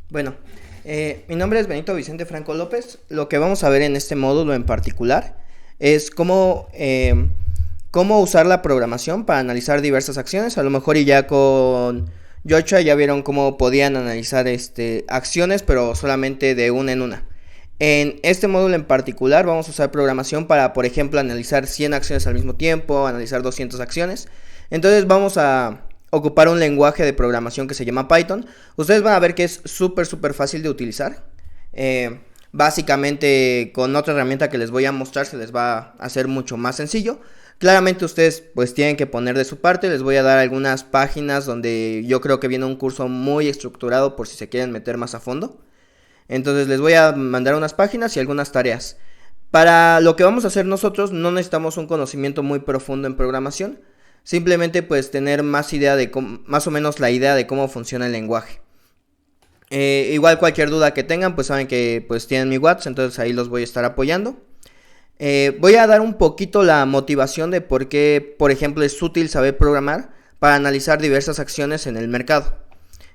Bueno, mi nombre es Benito Vicente Franco López. Lo que vamos a ver en este módulo en particular es cómo usar la programación para analizar diversas acciones. A lo mejor y ya con Yocha ya vieron cómo podían analizar acciones, pero solamente de una en una. En este módulo en particular vamos a usar programación para, por ejemplo, analizar 100 acciones al mismo tiempo, analizar 200 acciones. Entonces vamos a ocupar un lenguaje de programación que se llama Python. Ustedes van a ver que es súper fácil de utilizar. Básicamente con otra herramienta que les voy a mostrar se les va a hacer mucho más sencillo. Claramente ustedes pues tienen que poner de su parte. Les voy a dar algunas páginas donde yo creo que viene un curso muy estructurado por si se quieren meter más a fondo. Entonces les voy a mandar unas páginas y algunas tareas. Para lo que vamos a hacer nosotros no necesitamos un conocimiento muy profundo en programación. Simplemente pues tener más idea de más o menos la idea de cómo funciona el lenguaje. Igual cualquier duda que tengan pues saben que pues tienen mi WhatsApp, entonces ahí los voy a estar apoyando. Voy a dar un poquito la motivación de por qué, por ejemplo, es útil saber programar para analizar diversas acciones en el mercado.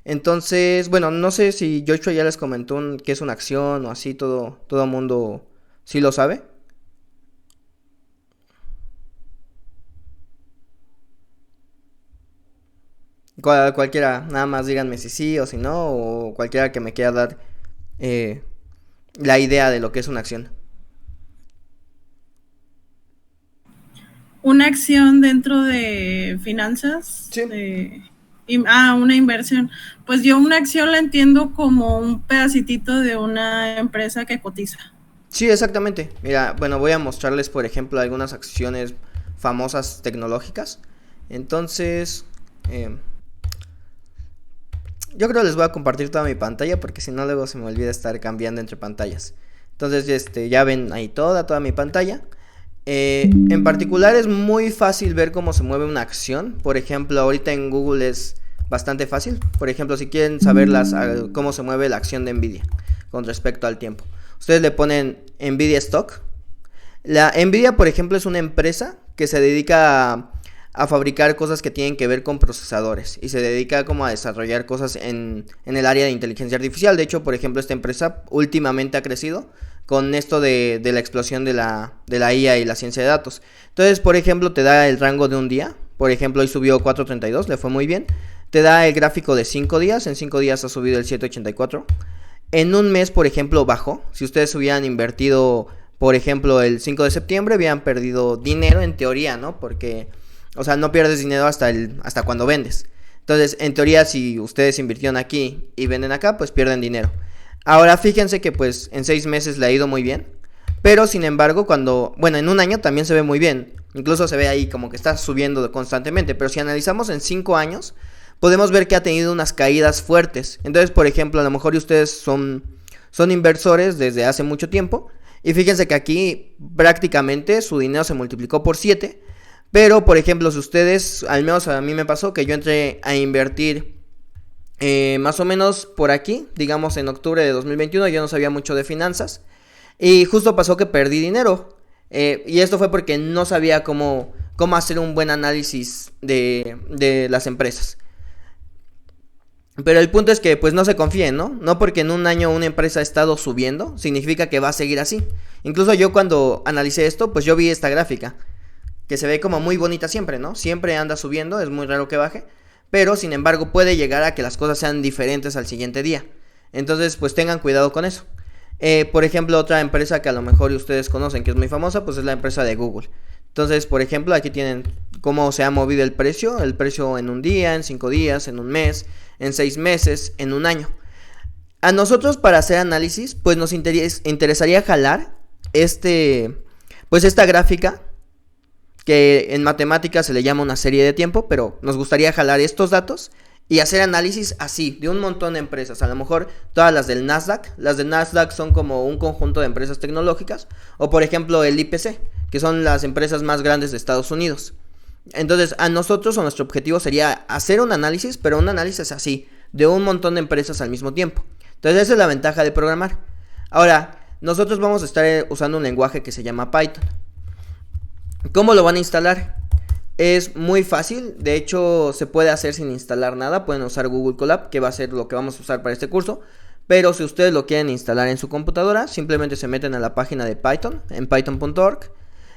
Entonces, bueno, no sé si Joshua ya les comentó qué es una acción o así, todo mundo sí lo sabe. Cualquiera, nada más díganme si sí o si no, o cualquiera que me quiera dar eh, la idea de lo que es una acción. Una acción dentro de finanzas, Sí, una inversión. Pues yo una acción la entiendo como un pedacitito de una empresa que cotiza. sí, exactamente. Mira, bueno, voy a mostrarles, por ejemplo, algunas acciones famosas tecnológicas. Entonces, eh, yo creo que les voy a compartir toda mi pantalla porque si no luego se me olvida estar cambiando entre pantallas. Entonces, ya ven ahí toda mi pantalla. En particular es muy fácil ver cómo se mueve una acción. Por ejemplo, ahorita en Google es bastante fácil. Por ejemplo, si quieren saber cómo se mueve la acción de Nvidia con respecto al tiempo. Ustedes le ponen Nvidia Stock. La Nvidia, por ejemplo, es una empresa que se dedica a fabricar cosas que tienen que ver con procesadores y se dedica como a desarrollar cosas en el área de inteligencia artificial. De hecho, por ejemplo, esta empresa últimamente ha crecido con esto de la explosión de la IA y la ciencia de datos. Entonces, por ejemplo, te da el rango de un día. Por ejemplo, hoy subió 4.32, le fue muy bien. Te da el gráfico de 5 días. En 5 días ha subido el 7.84. En un mes, por ejemplo, bajó. Si ustedes hubieran invertido, por ejemplo, el 5 de septiembre, hubieran perdido dinero en teoría, ¿no? Porque, o sea, no pierdes dinero hasta cuando vendes. Entonces, en teoría, si ustedes invirtieron aquí y venden acá, pues pierden dinero. Ahora, fíjense que pues en 6 meses le ha ido muy bien. Pero, sin embargo, bueno, en un año también se ve muy bien. Incluso se ve ahí como que está subiendo constantemente. Pero si analizamos en 5 años, podemos ver que ha tenido unas caídas fuertes. Entonces, por ejemplo, a lo mejor ustedes son inversores desde hace mucho tiempo. Y fíjense que aquí prácticamente su dinero se multiplicó por 7. Pero, por ejemplo, si ustedes, al menos a mí me pasó que yo entré a invertir más o menos por aquí, digamos en octubre de 2021, yo no sabía mucho de finanzas. Y justo pasó que perdí dinero. Y esto fue porque no sabía cómo hacer un buen análisis de las empresas. Pero el punto es que pues no se confíen, ¿no? No porque en un año una empresa ha estado subiendo, significa que va a seguir así. Incluso yo cuando analicé esto, pues yo vi esta gráfica, que se ve como muy bonita siempre, ¿no? Siempre anda subiendo, es muy raro que baje, pero sin embargo puede llegar a que las cosas sean diferentes al siguiente día. Entonces pues tengan cuidado con eso. Por ejemplo, otra empresa que a lo mejor ustedes conocen que es muy famosa, pues es la empresa de Google. Entonces, por ejemplo, aquí tienen cómo se ha movido el precio en un día, en 5 días, en un mes, en 6 meses, en un año. A nosotros para hacer análisis, pues nos interesaría jalar pues esta gráfica, que en matemáticas se le llama una serie de tiempo, pero nos gustaría jalar estos datos y hacer análisis así, de un montón de empresas. A lo mejor todas las del Nasdaq. Las del Nasdaq son como un conjunto de empresas tecnológicas. O por ejemplo el IPC, que son las empresas más grandes de Estados Unidos. Entonces a nosotros o nuestro objetivo sería hacer un análisis, pero un análisis así, de un montón de empresas al mismo tiempo. Entonces esa es la ventaja de programar. Ahora, nosotros vamos a estar usando un lenguaje que se llama Python. ¿Cómo lo van a instalar? Es muy fácil, de hecho se puede hacer sin instalar nada. Pueden usar Google Colab, que va a ser lo que vamos a usar para este curso. Pero si ustedes lo quieren instalar en su computadora, simplemente se meten a la página de Python, en python.org,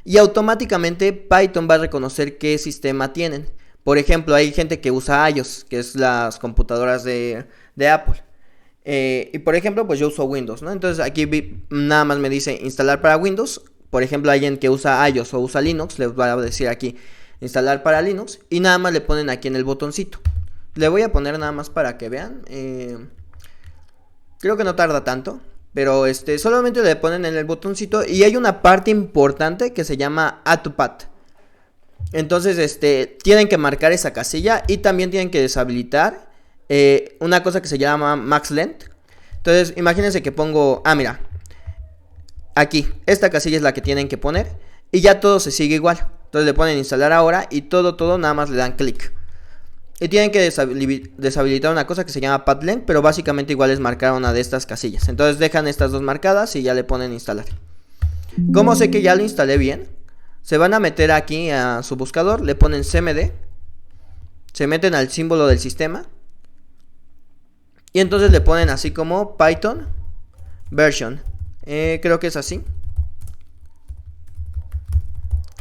y automáticamente Python va a reconocer qué sistema tienen. Por ejemplo, hay gente que usa iOS, que es las computadoras de Apple. Y por ejemplo, pues yo uso Windows, ¿no? Entonces aquí nada más me dice instalar para Windows. Por ejemplo, alguien que usa iOS o usa Linux, les va a decir aquí instalar para Linux. Y nada más le ponen aquí en el botoncito. Le voy a poner nada más para que vean. Creo que no tarda tanto. Pero solamente le ponen en el botoncito. Y hay una parte importante que se llama Add to Path. Entonces tienen que marcar esa casilla. Y también tienen que deshabilitar una cosa que se llama Max Length. Entonces imagínense que pongo, mira, aquí, esta casilla es la que tienen que poner. Y ya todo se sigue igual. Entonces le ponen instalar ahora. Y todo nada más le dan clic. Y tienen que deshabilitar una cosa que se llama Path Length. Pero básicamente igual es marcar una de estas casillas. Entonces dejan estas dos marcadas y ya le ponen instalar. ¿Cómo sé que ya lo instalé bien? Se van a meter aquí a su buscador. Le ponen cmd. Se meten al símbolo del sistema. Y entonces le ponen así como Python version. Creo que es así.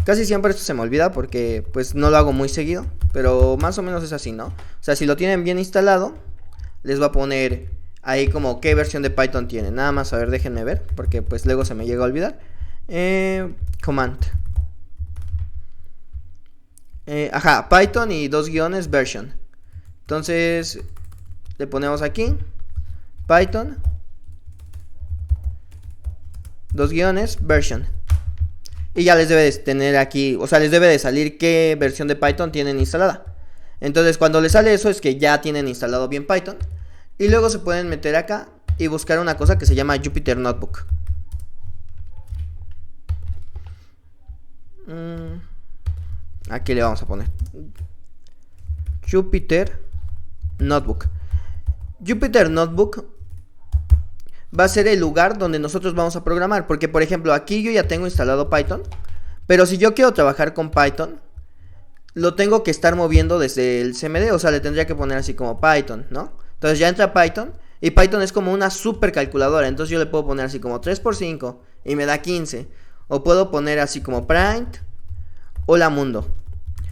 Casi siempre esto se me olvida porque pues no lo hago muy seguido. Pero más o menos es así, ¿no? O sea, si lo tienen bien instalado, les va a poner ahí como qué versión de Python tienen. Nada más, a ver, déjenme ver, porque pues luego se me llega a olvidar. Command. Python y 2 guiones version. Entonces le ponemos aquí Python 2 guiones version. Y ya les debe de tener aquí, o sea, les debe de salir qué versión de Python tienen instalada. Entonces cuando les sale eso es que ya tienen instalado bien Python. Y luego se pueden meter acá y buscar una cosa que se llama Jupyter Notebook. Aquí le vamos a poner Jupyter Notebook. Jupyter Notebook va a ser el lugar donde nosotros vamos a programar. Porque por ejemplo aquí yo ya tengo instalado Python. Pero si yo quiero trabajar con Python, lo tengo que estar moviendo desde el cmd. O sea, le tendría que poner así como Python, ¿no? Entonces ya entra Python. Y Python es como una super calculadora. Entonces yo le puedo poner así como 3×5 y me da 15. O puedo poner así como print. Hola mundo.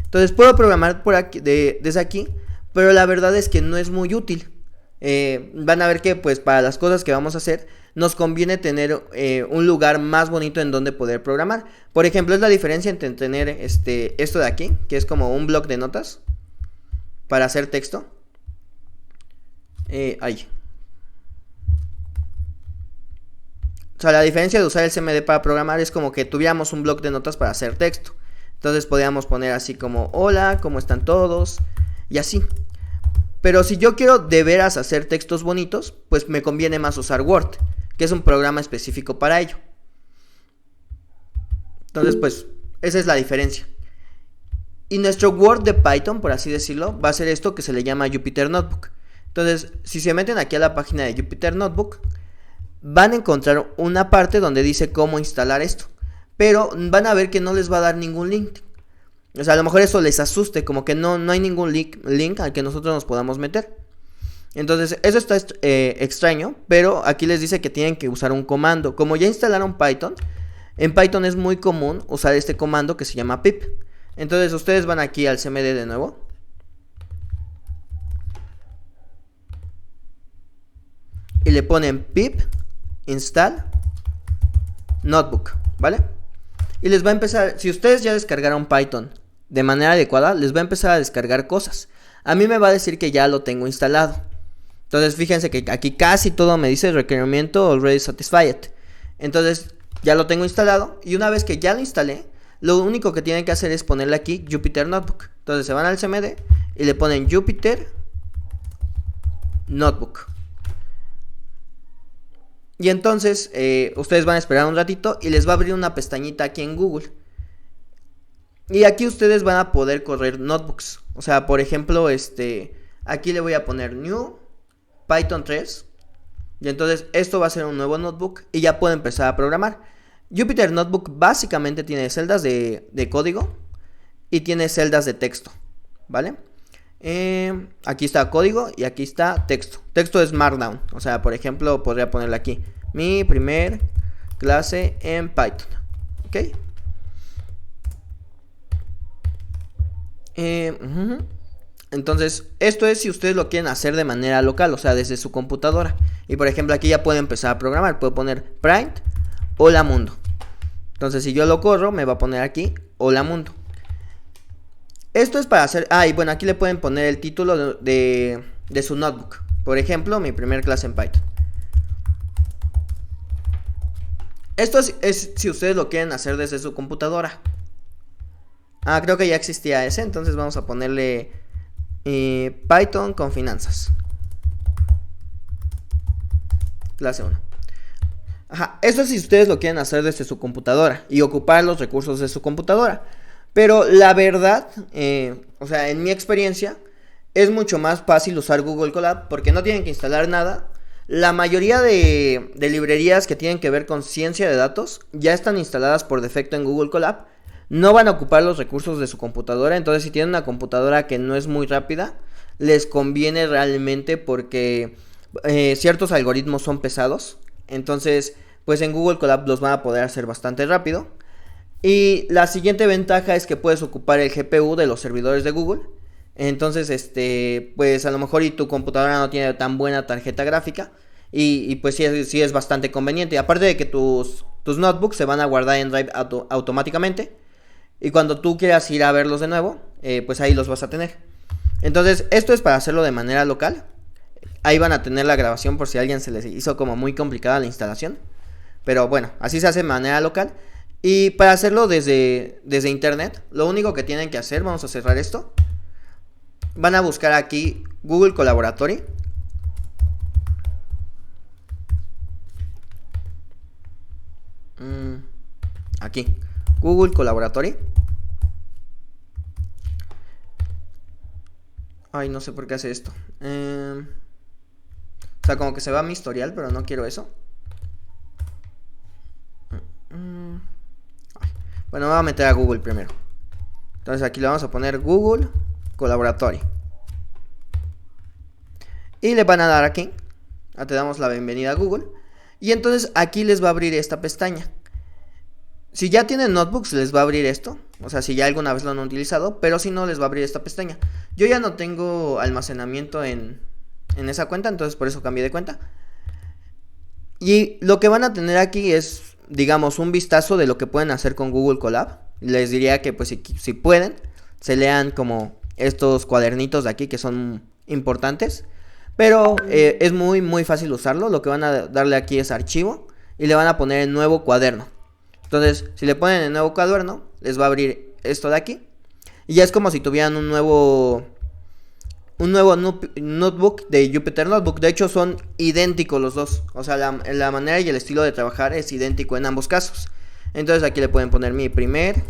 Entonces puedo programar por aquí, desde aquí. Pero la verdad es que no es muy útil. Van a ver que pues para las cosas que vamos a hacer nos conviene tener un lugar más bonito en donde poder programar. Por ejemplo, es la diferencia entre tener esto de aquí, que es como un bloc de notas para hacer texto. Ahí. O sea, la diferencia de usar el cmd para programar es como que tuviéramos un bloc de notas para hacer texto. Entonces podríamos poner así como hola, ¿cómo están todos? Y así. Pero si yo quiero de veras hacer textos bonitos, pues me conviene más usar Word, que es un programa específico para ello. Entonces, pues, esa es la diferencia. Y nuestro Word de Python, por así decirlo, va a ser esto que se le llama Jupyter Notebook. Entonces, si se meten aquí a la página de Jupyter Notebook, van a encontrar una parte donde dice cómo instalar esto. Pero van a ver que no les va a dar ningún link. O sea, a lo mejor eso les asuste, como que no hay ningún link al que nosotros nos podamos meter. Entonces, eso está extraño, pero aquí les dice que tienen que usar un comando. Como ya instalaron Python, en Python es muy común usar este comando que se llama pip. Entonces, ustedes van aquí al cmd de nuevo. Y le ponen pip install notebook, ¿vale? Y les va a empezar, si ustedes ya descargaron Python de manera adecuada, les va a empezar a descargar cosas. A mí me va a decir que ya lo tengo instalado. Entonces fíjense que aquí casi todo me dice requerimiento already satisfied. Entonces ya lo tengo instalado. Y una vez que ya lo instalé, lo único que tienen que hacer es ponerle aquí Jupyter Notebook. Entonces se van al cmd y le ponen Jupyter Notebook. Y entonces ustedes van a esperar un ratito y les va a abrir una pestañita aquí en Google. Y aquí ustedes van a poder correr notebooks. O sea, por ejemplo, aquí le voy a poner New Python 3. Y entonces esto va a ser un nuevo notebook y ya puedo empezar a programar. Jupyter Notebook básicamente tiene celdas de código y tiene celdas de texto, ¿vale? Aquí está código y aquí está texto. Texto es Markdown. O sea, por ejemplo, podría ponerle aquí mi primer clase en Python. Ok. Entonces, esto es si ustedes lo quieren hacer de manera local, o sea, desde su computadora. Y por ejemplo, aquí ya puedo empezar a programar. Puedo poner print hola mundo. Entonces, si yo lo corro, me va a poner aquí hola mundo. Esto es para hacer... y bueno, aquí le pueden poner el título de su notebook. Por ejemplo, mi primer clase en Python. Esto es si ustedes lo quieren hacer desde su computadora. Creo que ya existía ese, entonces vamos a ponerle Python con finanzas. Clase 1. Esto es si ustedes lo quieren hacer desde su computadora y ocupar los recursos de su computadora. Pero la verdad, o sea, en mi experiencia, es mucho más fácil usar Google Colab porque no tienen que instalar nada. La mayoría de librerías que tienen que ver con ciencia de datos ya están instaladas por defecto en Google Colab. No van a ocupar los recursos de su computadora. Entonces, si tienen una computadora que no es muy rápida, les conviene realmente porque ciertos algoritmos son pesados. Entonces, pues en Google Colab los van a poder hacer bastante rápido. Y la siguiente ventaja es que puedes ocupar el GPU de los servidores de Google. Entonces, pues a lo mejor y tu computadora no tiene tan buena tarjeta gráfica. Y pues sí es bastante conveniente. Aparte de que tus notebooks se van a guardar en Drive automáticamente. Y cuando tú quieras ir a verlos de nuevo, pues ahí los vas a tener. Entonces, esto es para hacerlo de manera local. Ahí van a tener la grabación por si a alguien se les hizo como muy complicada la instalación. Pero bueno, así se hace de manera local. Y para hacerlo desde internet, lo único que tienen que hacer, vamos a cerrar esto. Van a buscar aquí Google Colaboratory. Aquí, Google Colaboratory. No sé por qué hace esto. O sea, como que se va mi historial, pero no quiero eso. Bueno, me voy a meter a Google primero. Entonces aquí le vamos a poner Google Colaboratory. Y le van a dar aquí. Te damos la bienvenida a Google. Y entonces aquí les va a abrir esta pestaña. Si ya tienen notebooks, les va a abrir esto. O sea, si ya alguna vez lo han utilizado. Pero si no, les va a abrir esta pestaña. Yo ya no tengo almacenamiento en esa cuenta. Entonces por eso cambié de cuenta. Y lo que van a tener aquí es, digamos, un vistazo de lo que pueden hacer con Google Colab. Les diría que pues si pueden, se lean como estos cuadernitos de aquí que son importantes. Pero es muy muy fácil usarlo. Lo que van a darle aquí es archivo y le van a poner en nuevo cuaderno. Entonces, si le ponen en nuevo cuaderno, les va a abrir esto de aquí. Y ya es como si tuvieran un nuevo notebook de Jupyter Notebook. De hecho, son idénticos los dos. O sea, la manera y el estilo de trabajar es idéntico en ambos casos. Entonces, aquí le pueden poner mi primer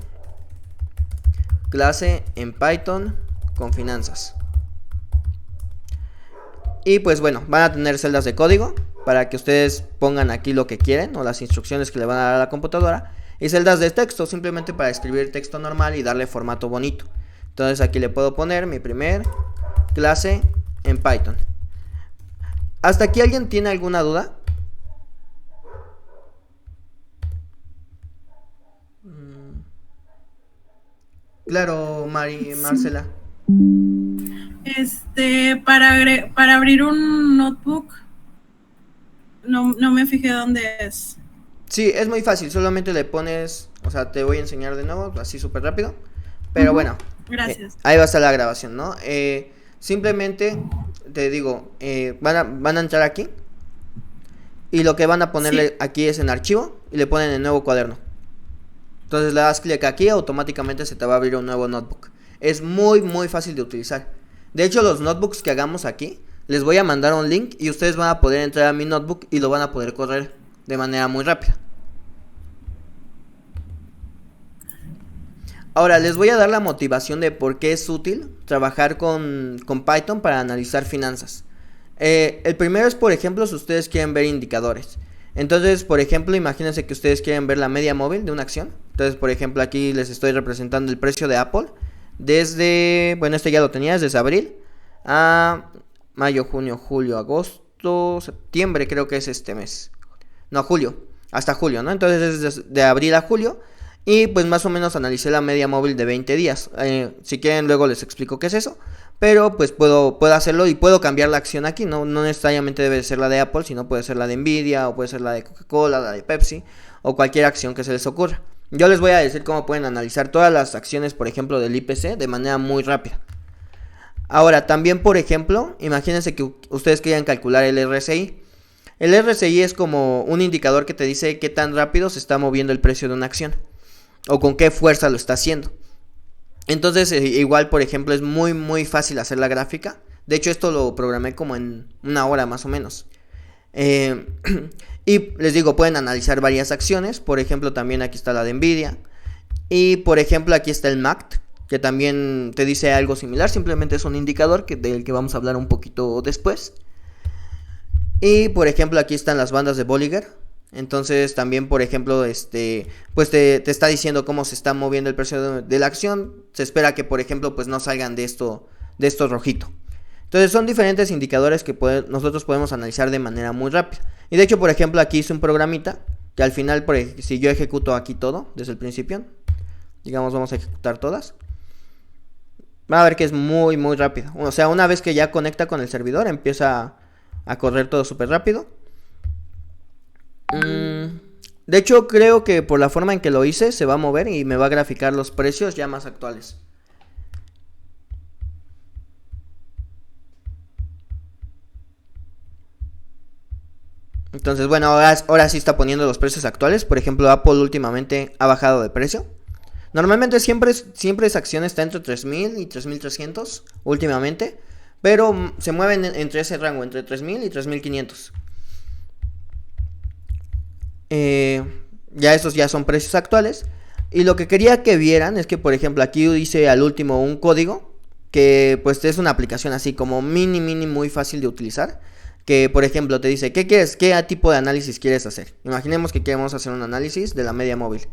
clase en Python con finanzas. Y pues bueno, van a tener celdas de código para que ustedes pongan aquí lo que quieren o las instrucciones que le van a dar a la computadora. Y celdas de texto, simplemente para escribir texto normal y darle formato bonito. Entonces aquí le puedo poner mi primer clase en Python. ¿Hasta aquí alguien tiene alguna duda? Claro, Marcela. Para abrir un notebook, no me fijé dónde es. Sí, es muy fácil, solamente le pones, o sea, te voy a enseñar de nuevo, así súper rápido. Pero bueno, gracias. Ahí va a estar la grabación, ¿no? Simplemente, te digo, van a entrar aquí. Y lo que van a ponerle aquí es en archivo y le ponen en nuevo cuaderno. Entonces le das clic aquí, automáticamente se te va a abrir un nuevo notebook. Es muy muy fácil de utilizar. De hecho, los notebooks que hagamos aquí, les voy a mandar un link y ustedes van a poder entrar a mi notebook y lo van a poder correr de manera muy rápida. Ahora les voy a dar la motivación de por qué es útil trabajar con Python para analizar finanzas. El primero es, por ejemplo, si ustedes quieren ver indicadores. Entonces, por ejemplo, imagínense que ustedes quieren ver la media móvil de una acción. Entonces, por ejemplo, aquí les estoy representando el precio de Apple desde, bueno, este ya lo tenías desde abril a mayo, junio, julio, agosto, septiembre, creo que es este mes. No, julio, hasta julio, ¿no? Entonces es de abril a julio. Y pues más o menos analicé la media móvil de 20 días. Si quieren luego les explico qué es eso. Pero pues puedo hacerlo y puedo cambiar la acción aquí. No necesariamente debe ser la de Apple, sino puede ser la de Nvidia o puede ser la de Coca-Cola, la de Pepsi o cualquier acción que se les ocurra. Yo les voy a decir cómo pueden analizar todas las acciones, por ejemplo, del IPC de manera muy rápida. Ahora, también, por ejemplo, imagínense que ustedes quieran calcular el RSI. El RSI es como un indicador que te dice qué tan rápido se está moviendo el precio de una acción o con qué fuerza lo está haciendo. Entonces, igual, por ejemplo, es muy fácil hacer la gráfica. De hecho, esto lo programé como en una hora más o menos. Y les digo, pueden analizar varias acciones. Por ejemplo, también aquí está la de Nvidia. Y por ejemplo, aquí está el MACD, que también te dice algo similar. Simplemente es un indicador del que vamos a hablar un poquito después. Y por ejemplo, aquí están las bandas de Bollinger. Entonces también, por ejemplo, pues te está diciendo cómo se está moviendo el precio de la acción. Se espera que, por ejemplo, pues no salgan de esto rojito. Entonces son diferentes indicadores que nosotros podemos analizar de manera muy rápida. Y de hecho, por ejemplo, aquí hice un programita que al final, si yo ejecuto aquí todo desde el principio, digamos, vamos a ejecutar todas, van a ver que es muy rápido. O sea, una vez que ya conecta con el servidor, empieza a correr todo súper rápido. De hecho, creo que por la forma en que lo hice se va a mover y me va a graficar los precios ya más actuales. Entonces, bueno, ahora sí está poniendo los precios actuales. Por ejemplo, Apple últimamente ha bajado de precio. Normalmente siempre esa acción está entre 3000 y 3300 últimamente, pero se mueven entre ese rango, entre 3000 y 3500. Ya esos ya son precios actuales. Y lo que quería que vieran es que, por ejemplo, aquí hice al último un código que pues es una aplicación así como mini muy fácil de utilizar. Que por ejemplo te dice, ¿qué quieres? ¿Qué tipo de análisis quieres hacer? Imaginemos que queremos hacer un análisis de la media móvil.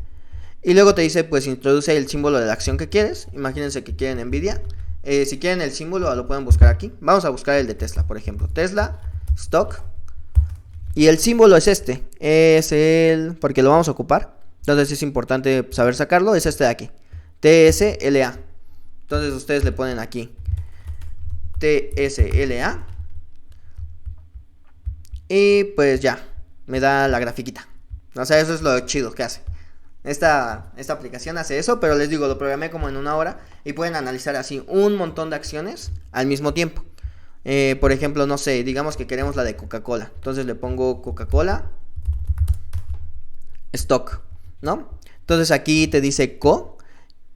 Y luego te dice, pues introduce el símbolo de la acción que quieres. Imagínense que quieren Nvidia. Si quieren el símbolo lo pueden buscar aquí. Vamos a buscar el de Tesla, por ejemplo. Tesla, stock. Y el símbolo es porque lo vamos a ocupar. Entonces es importante saber sacarlo. Es este de aquí, TSLA. Entonces ustedes le ponen aquí TSLA. Y pues ya, me da la grafiquita. O sea, eso es lo chido que hace. Esta aplicación hace eso, pero les digo, lo programé como en una hora. Y pueden analizar así un montón de acciones al mismo tiempo. Por ejemplo, no sé, digamos que queremos la de Coca-Cola. Entonces le pongo Coca-Cola stock, ¿no? Entonces aquí te dice Co.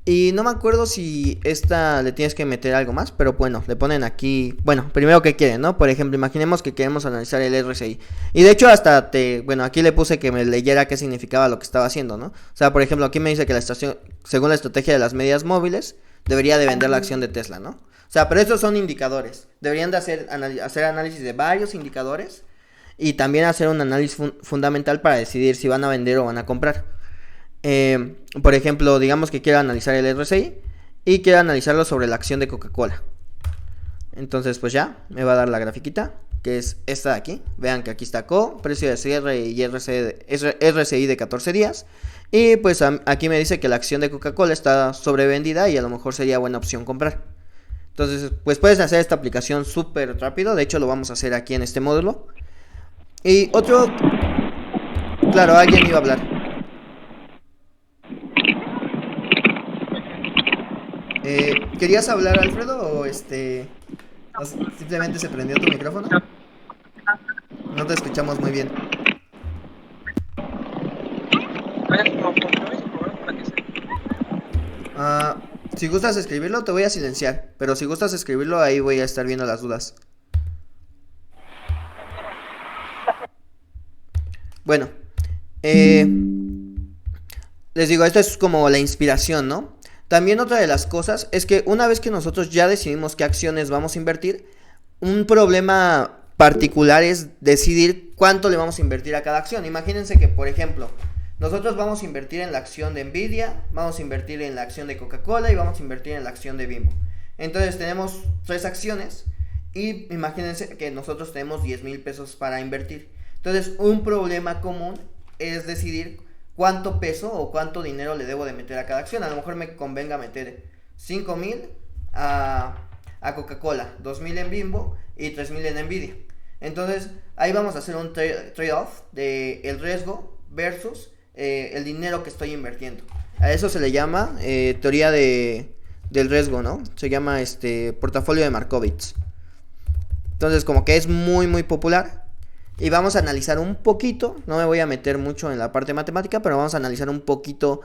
Y no me acuerdo si esta le tienes que meter algo más, pero bueno, le ponen aquí, bueno, primero que quieren, ¿no? Por ejemplo, imaginemos que queremos analizar el RSI. Y de hecho hasta bueno, aquí le puse que me leyera qué significaba lo que estaba haciendo, ¿no? O sea, por ejemplo, aquí me dice que según la estrategia de las medias móviles, debería de vender la acción de Tesla, ¿no? O sea, pero estos son indicadores. Deberían de hacer análisis de varios indicadores y también hacer un análisis fundamental para decidir si van a vender o van a comprar. Por ejemplo, digamos que quiero analizar el RSI y quiero analizarlo sobre la acción de Coca-Cola. Entonces pues ya, me va a dar la grafiquita, que es esta de aquí. Vean que aquí está CO, precio de cierre y RSI de 14 días. Y pues aquí me dice que la acción de Coca-Cola está sobrevendida y a lo mejor sería buena opción comprar. Entonces pues puedes hacer esta aplicación súper rápido. De hecho lo vamos a hacer aquí en este módulo. Y otro... Claro, alguien iba a hablar. ¿Querías hablar, Alfredo, o simplemente se prendió tu micrófono? No te escuchamos muy bien. Si gustas escribirlo, te voy a silenciar. Pero si gustas escribirlo, ahí voy a estar viendo las dudas. Bueno, les digo, esto es como la inspiración, ¿no? También otra de las cosas es que una vez que nosotros ya decidimos qué acciones vamos a invertir, un problema particular es decidir cuánto le vamos a invertir a cada acción. Imagínense que, por ejemplo, nosotros vamos a invertir en la acción de Nvidia, vamos a invertir en la acción de Coca-Cola y vamos a invertir en la acción de Bimbo. Entonces tenemos 3 acciones y imagínense que nosotros tenemos 10,000 pesos para invertir. Entonces un problema común es decidir cuánto peso o cuánto dinero le debo de meter a cada acción. A lo mejor me convenga meter 5,000 a Coca-Cola, 2,000 en Bimbo y 3,000 en Nvidia. Entonces ahí vamos a hacer un trade-off de el riesgo versus el dinero que estoy invirtiendo. A eso se le llama teoría del riesgo, ¿no? Se llama portafolio de Markowitz. Entonces como que es muy muy popular. Y vamos a analizar un poquito, no me voy a meter mucho en la parte matemática, pero vamos a analizar un poquito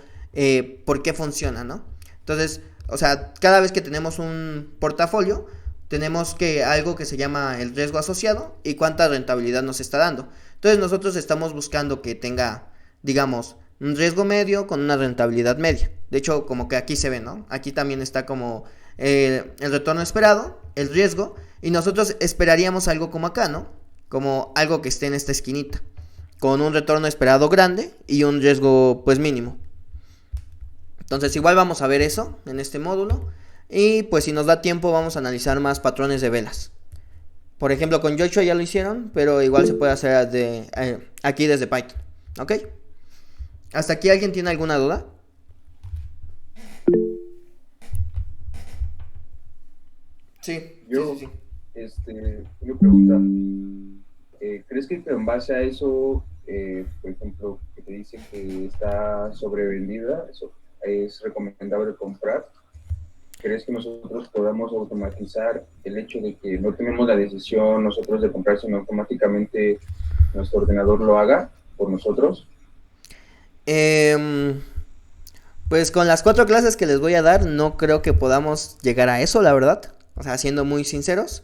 por qué funciona, ¿no? Entonces, o sea, cada vez que tenemos un portafolio, tenemos algo que se llama el riesgo asociado y cuánta rentabilidad nos está dando. Entonces nosotros estamos buscando que tenga, digamos, un riesgo medio con una rentabilidad media. De hecho, como que aquí se ve, ¿no? Aquí también está como el retorno esperado, el riesgo, y nosotros esperaríamos algo como acá, ¿no? Como algo que esté en esta esquinita, con un retorno esperado grande y un riesgo pues mínimo. Entonces igual vamos a ver eso en este módulo. Y pues si nos da tiempo vamos a analizar más patrones de velas. Por ejemplo con Joshua ya lo hicieron, pero igual se puede hacer aquí desde Python. ¿Ok? ¿Hasta aquí alguien tiene alguna duda? Sí, yo, sí. una pregunta. ¿Crees que en base a eso, por ejemplo, que te dice que está sobrevendida, eso es recomendable comprar? ¿Crees que nosotros podamos automatizar el hecho de que no tenemos la decisión nosotros de comprar, sino automáticamente nuestro ordenador lo haga por nosotros? Pues con las 4 clases que les voy a dar, no creo que podamos llegar a eso, la verdad. O sea, siendo muy sinceros.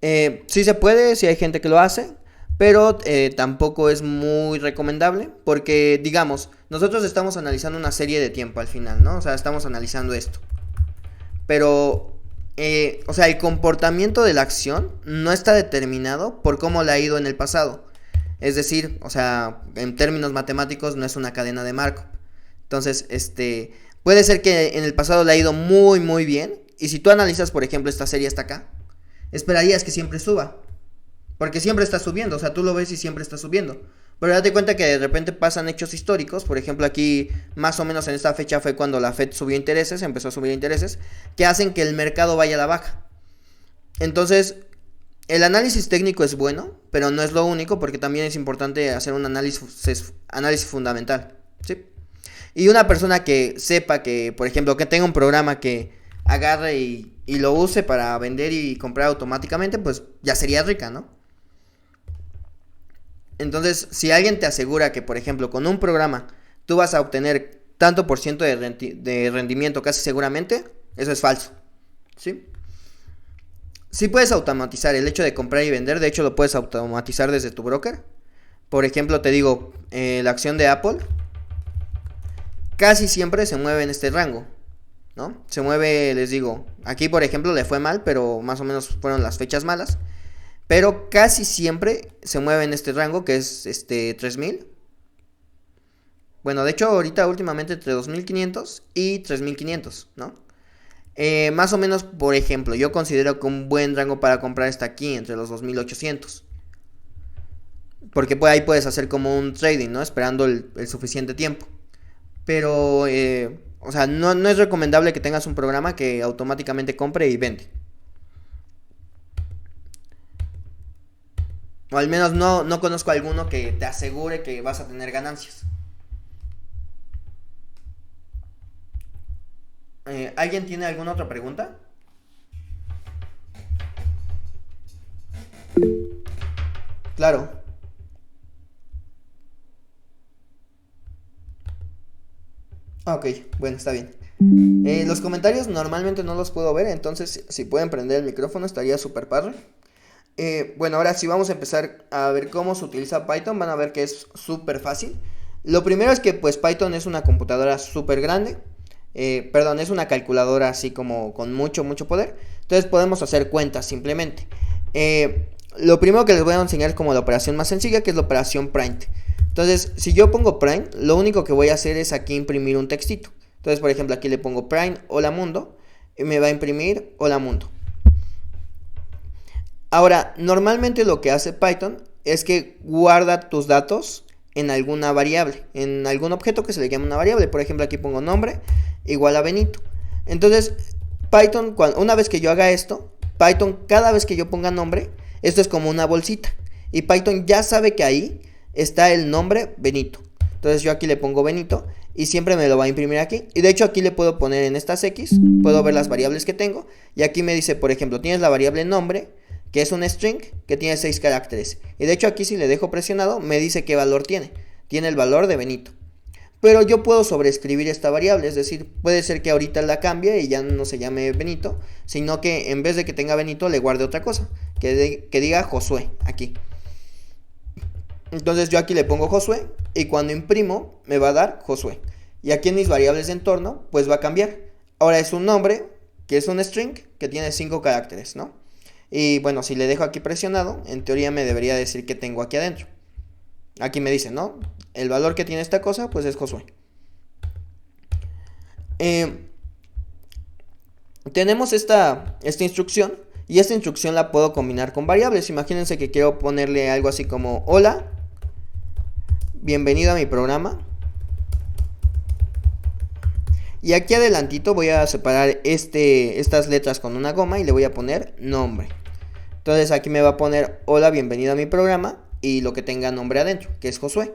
Sí se puede, sí hay gente que lo hace, pero tampoco es muy recomendable porque, digamos, nosotros estamos analizando una serie de tiempo al final, ¿no? O sea, estamos analizando esto. Pero, o sea, el comportamiento de la acción no está determinado por cómo le ha ido en el pasado. Es decir, o sea, en términos matemáticos no es una cadena de Markov. Entonces, puede ser que en el pasado le ha ido muy, muy bien. Y si tú analizas, por ejemplo, esta serie hasta acá, esperarías que siempre suba, porque siempre está subiendo, o sea, tú lo ves y siempre está subiendo. Pero date cuenta que de repente pasan hechos históricos. Por ejemplo, aquí más o menos en esta fecha fue cuando la Fed subió intereses, empezó a subir intereses, que hacen que el mercado vaya a la baja. Entonces, el análisis técnico es bueno, pero no es lo único, porque también es importante hacer un análisis fundamental, ¿sí? Y una persona que sepa que, por ejemplo, que tenga un programa que agarre y lo use para vender y comprar automáticamente, pues ya sería rica, ¿no? Entonces, si alguien te asegura que, por ejemplo, con un programa tú vas a obtener tanto por ciento de rendimiento casi seguramente, eso es falso, ¿sí? Sí puedes automatizar el hecho de comprar y vender, de hecho lo puedes automatizar desde tu broker. Por ejemplo, te digo, la acción de Apple casi siempre se mueve en este rango, ¿no? Se mueve, les digo, aquí por ejemplo le fue mal, pero más o menos fueron las fechas malas. Pero casi siempre se mueve en este rango que es 3,000. Bueno, de hecho ahorita últimamente entre 2,500 y 3,500, ¿no? Más o menos, por ejemplo, yo considero que un buen rango para comprar está aquí, entre los 2,800. Porque ahí puedes hacer como un trading, ¿no? Esperando el suficiente tiempo. Pero, o sea, no es recomendable que tengas un programa que automáticamente compre y vende. O al menos no conozco alguno que te asegure que vas a tener ganancias. ¿Alguien tiene alguna otra pregunta? Claro. Ok, bueno, está bien. Los comentarios normalmente no los puedo ver, entonces si pueden prender el micrófono estaría súper padre. Bueno, ahora sí vamos a empezar a ver cómo se utiliza Python. Van a ver que es súper fácil. Lo primero es que pues Python es una computadora súper grande. Perdón, es una calculadora así como con mucho poder. Entonces podemos hacer cuentas simplemente. Lo primero que les voy a enseñar es como la operación más sencilla, que es la operación print. Entonces, si yo pongo prime, lo único que voy a hacer es aquí imprimir un textito. Entonces, por ejemplo, aquí le pongo prime hola mundo y me va a imprimir hola mundo. Ahora, normalmente lo que hace Python es que guarda tus datos en alguna variable, en algún objeto que se le llama una variable. Por ejemplo, aquí pongo nombre igual a Benito. Entonces, Python, una vez que yo haga esto, Python, cada vez que yo ponga nombre, esto es como una bolsita. Y Python ya sabe que ahí está el nombre Benito. Entonces yo aquí le pongo Benito y siempre me lo va a imprimir aquí. Y de hecho aquí le puedo poner en estas X, puedo ver las variables que tengo. Y aquí me dice, por ejemplo, tienes la variable nombre, que es un string que tiene 6 caracteres. Y de hecho aquí si le dejo presionado me dice qué valor tiene. Tiene el valor de Benito. Pero yo puedo sobreescribir esta variable, es decir, puede ser que ahorita la cambie y ya no se llame Benito, sino que en vez de que tenga Benito le guarde otra cosa, que diga Josué aquí. Entonces yo aquí le pongo Josué y cuando imprimo me va a dar Josué. Y aquí en mis variables de entorno pues va a cambiar. Ahora es un nombre que es un string que tiene 5 caracteres, ¿no? Y bueno, si le dejo aquí presionado, en teoría me debería decir que tengo aquí adentro. Aquí me dice, ¿no? El valor que tiene esta cosa, pues es Josué. Tenemos esta instrucción. Y esta instrucción la puedo combinar con variables. Imagínense que quiero ponerle algo así como hola, bienvenido a mi programa. Y aquí adelantito voy a separar estas letras con una goma y le voy a poner nombre. Entonces aquí me va a poner hola, bienvenido a mi programa y lo que tenga nombre adentro, que es Josué.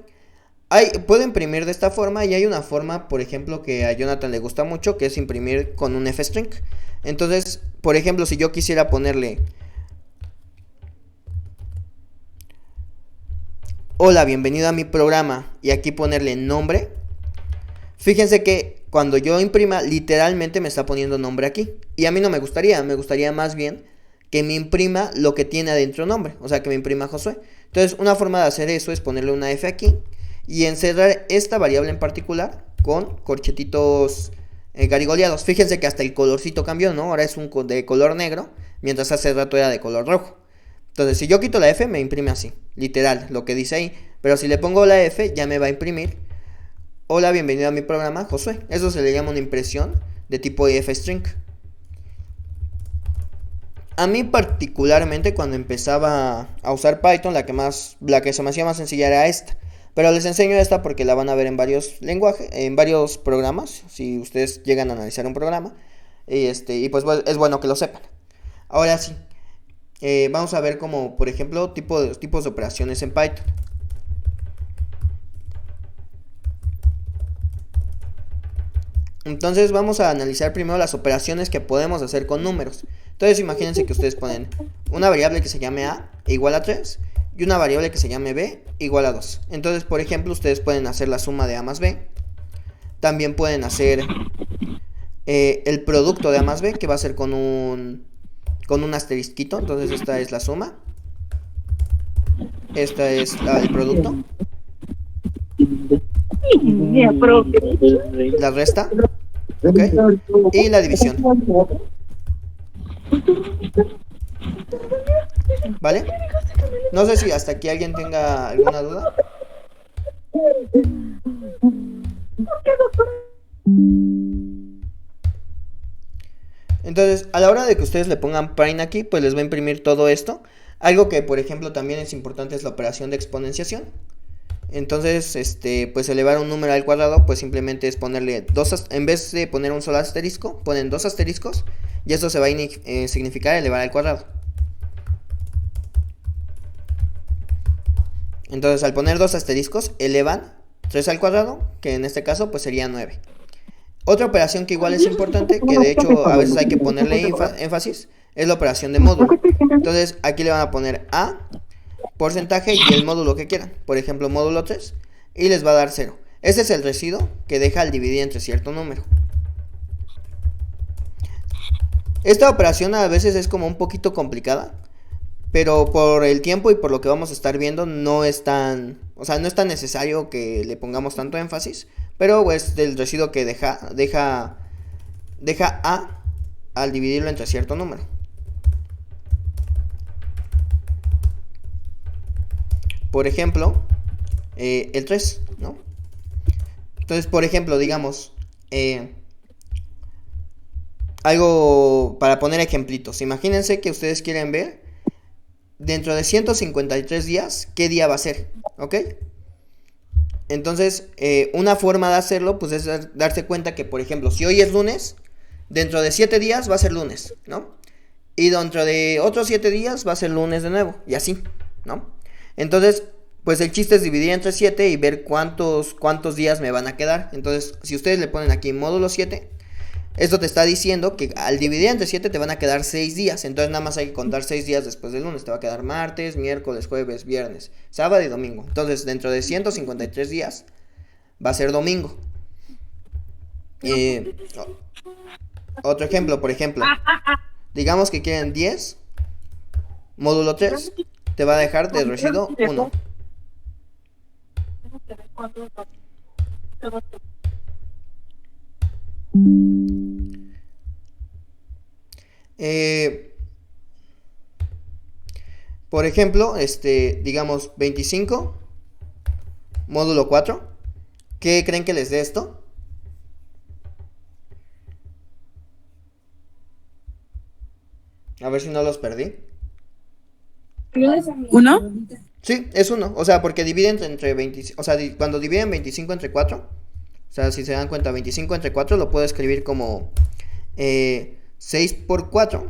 Puedo imprimir de esta forma y hay una forma, por ejemplo, que a Jonathan le gusta mucho, que es imprimir con un f-string. Entonces, por ejemplo, si yo quisiera ponerle hola, bienvenido a mi programa y aquí ponerle nombre, fíjense que cuando yo imprima literalmente me está poniendo nombre aquí. Y a mí no me gustaría más bien que me imprima lo que tiene adentro nombre, o sea que me imprima Josué. Entonces una forma de hacer eso es ponerle una F aquí y encerrar esta variable en particular con corchetitos garigoleados. Fíjense que hasta el colorcito cambió, ¿no? Ahora es de color negro, mientras hace rato era de color rojo. Entonces si yo quito la F me imprime así, literal, lo que dice ahí. Pero si le pongo la F ya me va a imprimir hola, bienvenido a mi programa, Josué. Eso se le llama una impresión de tipo f-string. A mí particularmente cuando empezaba a usar Python, la que se me hacía más sencilla era esta. Pero les enseño esta porque la van a ver en varios lenguajes, en varios programas, si ustedes llegan a analizar un programa. Y pues es bueno que lo sepan. Ahora sí, vamos a ver como, por ejemplo, tipos de operaciones en Python. Entonces vamos a analizar primero las operaciones que podemos hacer con números. Entonces imagínense que ustedes ponen una variable que se llame A igual a 3 y una variable que se llame B igual a 2. Entonces, por ejemplo, ustedes pueden hacer la suma de A más B. También pueden hacer el producto de A más B, que va a ser con un asterisquito. Entonces esta es la suma. Esta es el producto. La resta. ¿Okay? Y la división. ¿Vale? No sé si hasta aquí alguien tenga alguna duda. Entonces, a la hora de que ustedes le pongan prime aquí, pues les va a imprimir todo esto. Algo que, por ejemplo, también es importante es la operación de exponenciación. Entonces, pues elevar un número al cuadrado, pues simplemente es ponerle en vez de poner un solo asterisco, ponen 2 asteriscos y eso se va a significar elevar al cuadrado. Entonces, al poner 2 asteriscos, elevan 3 al cuadrado, que en este caso pues sería 9. Otra operación que igual es importante, que de hecho a veces hay que ponerle énfasis, es la operación de módulo. Entonces, aquí le van a poner A, porcentaje y el módulo que quieran, por ejemplo módulo 3, y les va a dar 0. Ese es el residuo que deja al dividir entre cierto número. Esta operación a veces es como un poquito complicada, pero por el tiempo y por lo que vamos a estar viendo no es tan necesario que le pongamos tanto énfasis, pero es del residuo que deja A al dividirlo entre cierto número. Por ejemplo, el 3, ¿no? Entonces, por ejemplo, digamos, algo para poner ejemplitos. Imagínense que ustedes quieren ver dentro de 153 días qué día va a ser, ¿ok? Entonces, una forma de hacerlo, pues es darse cuenta que, por ejemplo, si hoy es lunes, dentro de 7 días va a ser lunes, ¿no? Y dentro de otros 7 días va a ser lunes de nuevo, y así, ¿no? Entonces, pues el chiste es dividir entre 7 y ver cuántos días me van a quedar. Entonces, si ustedes le ponen aquí módulo 7, esto te está diciendo que al dividir entre 7 te van a quedar 6 días. Entonces nada más hay que contar 6 días después del lunes. Te va a quedar martes, miércoles, jueves, viernes, sábado y domingo. Entonces dentro de 153 días va a ser domingo. Otro ejemplo, por ejemplo. Digamos que quieren 10. Módulo 3 te va a dejar de residuo 1. Por ejemplo, digamos 25, módulo 4. ¿Qué creen que les dé esto? A ver si no los perdí. ¿Uno? Sí, es 1. O sea, porque dividen entre 20. O sea, cuando dividen 25 entre 4. O sea, si se dan cuenta, 25 entre 4 lo puedo escribir como 6 por 4.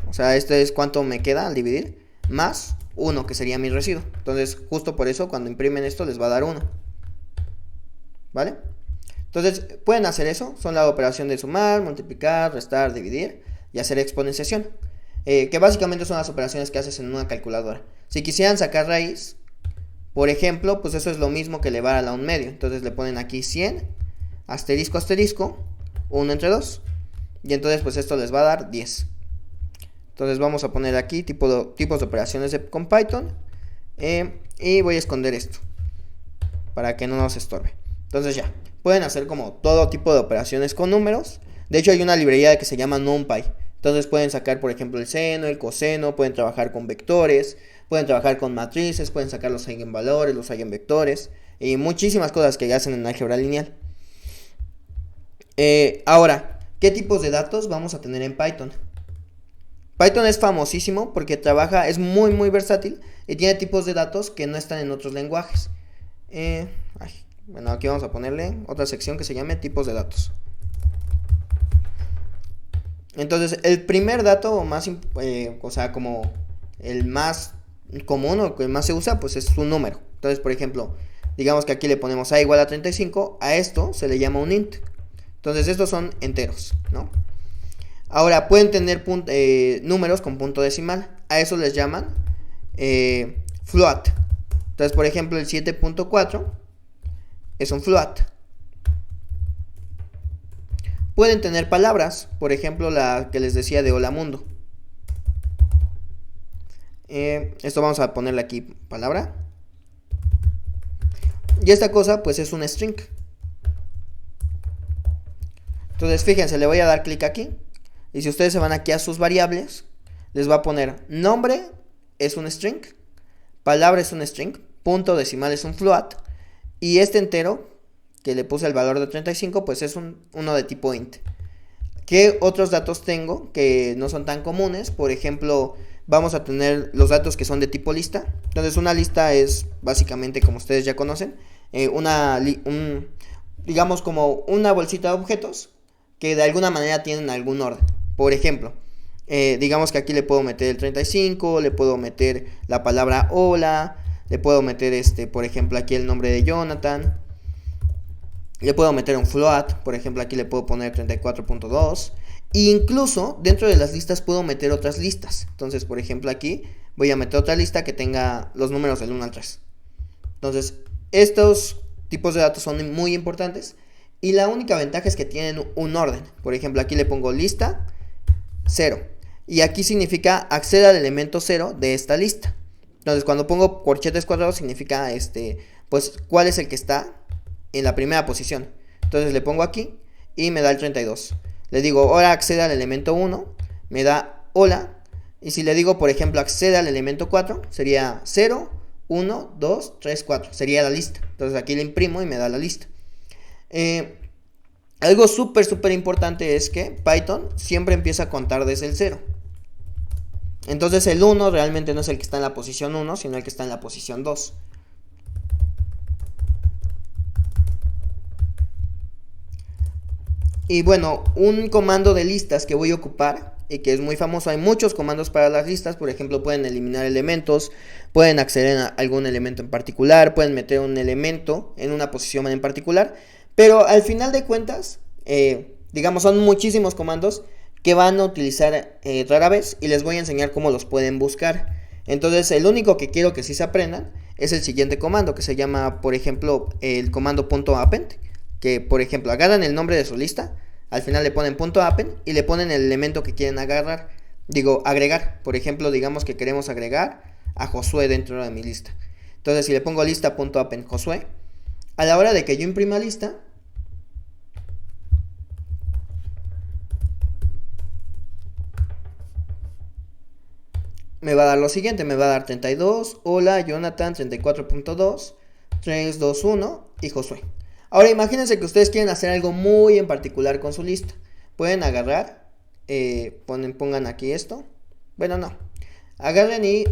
O sea, este es cuánto me queda al dividir. Más 1, que sería mi residuo. Entonces, justo por eso, cuando imprimen esto, les va a dar 1. ¿Vale? Entonces, pueden hacer eso. Son la operación de sumar, multiplicar, restar, dividir y hacer exponenciación. Que básicamente son las operaciones que haces en una calculadora. Si quisieran sacar raíz, por ejemplo, pues eso es lo mismo que elevar a la 1 medio. Entonces le ponen aquí 100, asterisco, asterisco, 1 entre 2. Y entonces pues esto les va a dar 10. Entonces vamos a poner aquí tipos de operaciones con Python. Y voy a esconder esto para que no nos estorbe. Entonces ya, pueden hacer como todo tipo de operaciones con números. De hecho hay una librería que se llama NumPy. Entonces pueden sacar, por ejemplo, el seno, el coseno, pueden trabajar con vectores, pueden trabajar con matrices, pueden sacar los eigenvalores, los eigenvectores y muchísimas cosas que hacen en álgebra lineal. Ahora, ¿qué tipos de datos vamos a tener en Python? Python es famosísimo porque es muy muy versátil y tiene tipos de datos que no están en otros lenguajes. Bueno, aquí vamos a ponerle otra sección que se llame tipos de datos. Entonces, el primer dato más, o sea, como el más común o que más se usa, pues es un número. Entonces, por ejemplo, digamos que aquí le ponemos a igual a 35, a esto se le llama un int. Entonces, estos son enteros, ¿no? Ahora, pueden tener números con punto decimal. A eso les llaman float. Entonces, por ejemplo, el 7.4 es un float. Pueden tener palabras, por ejemplo la que les decía de hola mundo. Esto vamos a ponerle aquí palabra. Y esta cosa pues es un string. Entonces fíjense, le voy a dar clic aquí. Y si ustedes se van aquí a sus variables, les va a poner nombre es un string, palabra es un string, punto decimal es un float. Y este entero que le puse el valor de 35, pues es uno de tipo int. ¿Qué otros datos tengo que no son tan comunes? Por ejemplo, vamos a tener los datos que son de tipo lista. Entonces una lista es básicamente, como ustedes ya conocen, digamos como una bolsita de objetos que de alguna manera tienen algún orden. Por ejemplo, digamos que aquí le puedo meter el 35, le puedo meter la palabra hola, le puedo meter por ejemplo aquí el nombre de Jonathan. Le puedo meter un float, por ejemplo aquí le puedo poner 34.2. E incluso dentro de las listas puedo meter otras listas. Entonces por ejemplo aquí voy a meter otra lista que tenga los números del 1 al 3. Entonces estos tipos de datos son muy importantes. Y la única ventaja es que tienen un orden. Por ejemplo aquí le pongo lista 0. Y aquí significa acceder al elemento 0 de esta lista. Entonces cuando pongo corchetes cuadrados significa pues cuál es el que está en la primera posición. Entonces le pongo aquí y me da el 32. Le digo ahora accede al elemento 1, me da hola. Y si le digo por ejemplo accede al elemento 4, sería 0, 1, 2, 3, 4. Sería la lista. Entonces aquí le imprimo y me da la lista. Algo súper importante es que Python siempre empieza a contar desde el 0. Entonces el 1 realmente no es el que está en la posición 1, sino el que está en la posición 2. Y bueno, un comando de listas que voy a ocupar y que es muy famoso, hay muchos comandos para las listas. Por ejemplo, pueden eliminar elementos, pueden acceder a algún elemento en particular, pueden meter un elemento en una posición en particular. Pero al final de cuentas, digamos, son muchísimos comandos que van a utilizar rara vez, y les voy a enseñar cómo los pueden buscar. Entonces el único que quiero que sí se aprendan es el siguiente comando, que se llama, por ejemplo, el comando .append, que por ejemplo agarran el nombre de su lista, al final le ponen .append y le ponen el elemento que quieren agregar. Por ejemplo, digamos que queremos agregar a Josué dentro de mi lista. Entonces si le pongo lista.append Josué, a la hora de que yo imprima lista, me va a dar lo siguiente, me va a dar 32, hola, Jonathan 34.2, 321 y Josué. Ahora imagínense que ustedes quieren hacer algo muy en particular con su lista. Pueden agarrar, pongan aquí esto. Bueno, no. Agarren y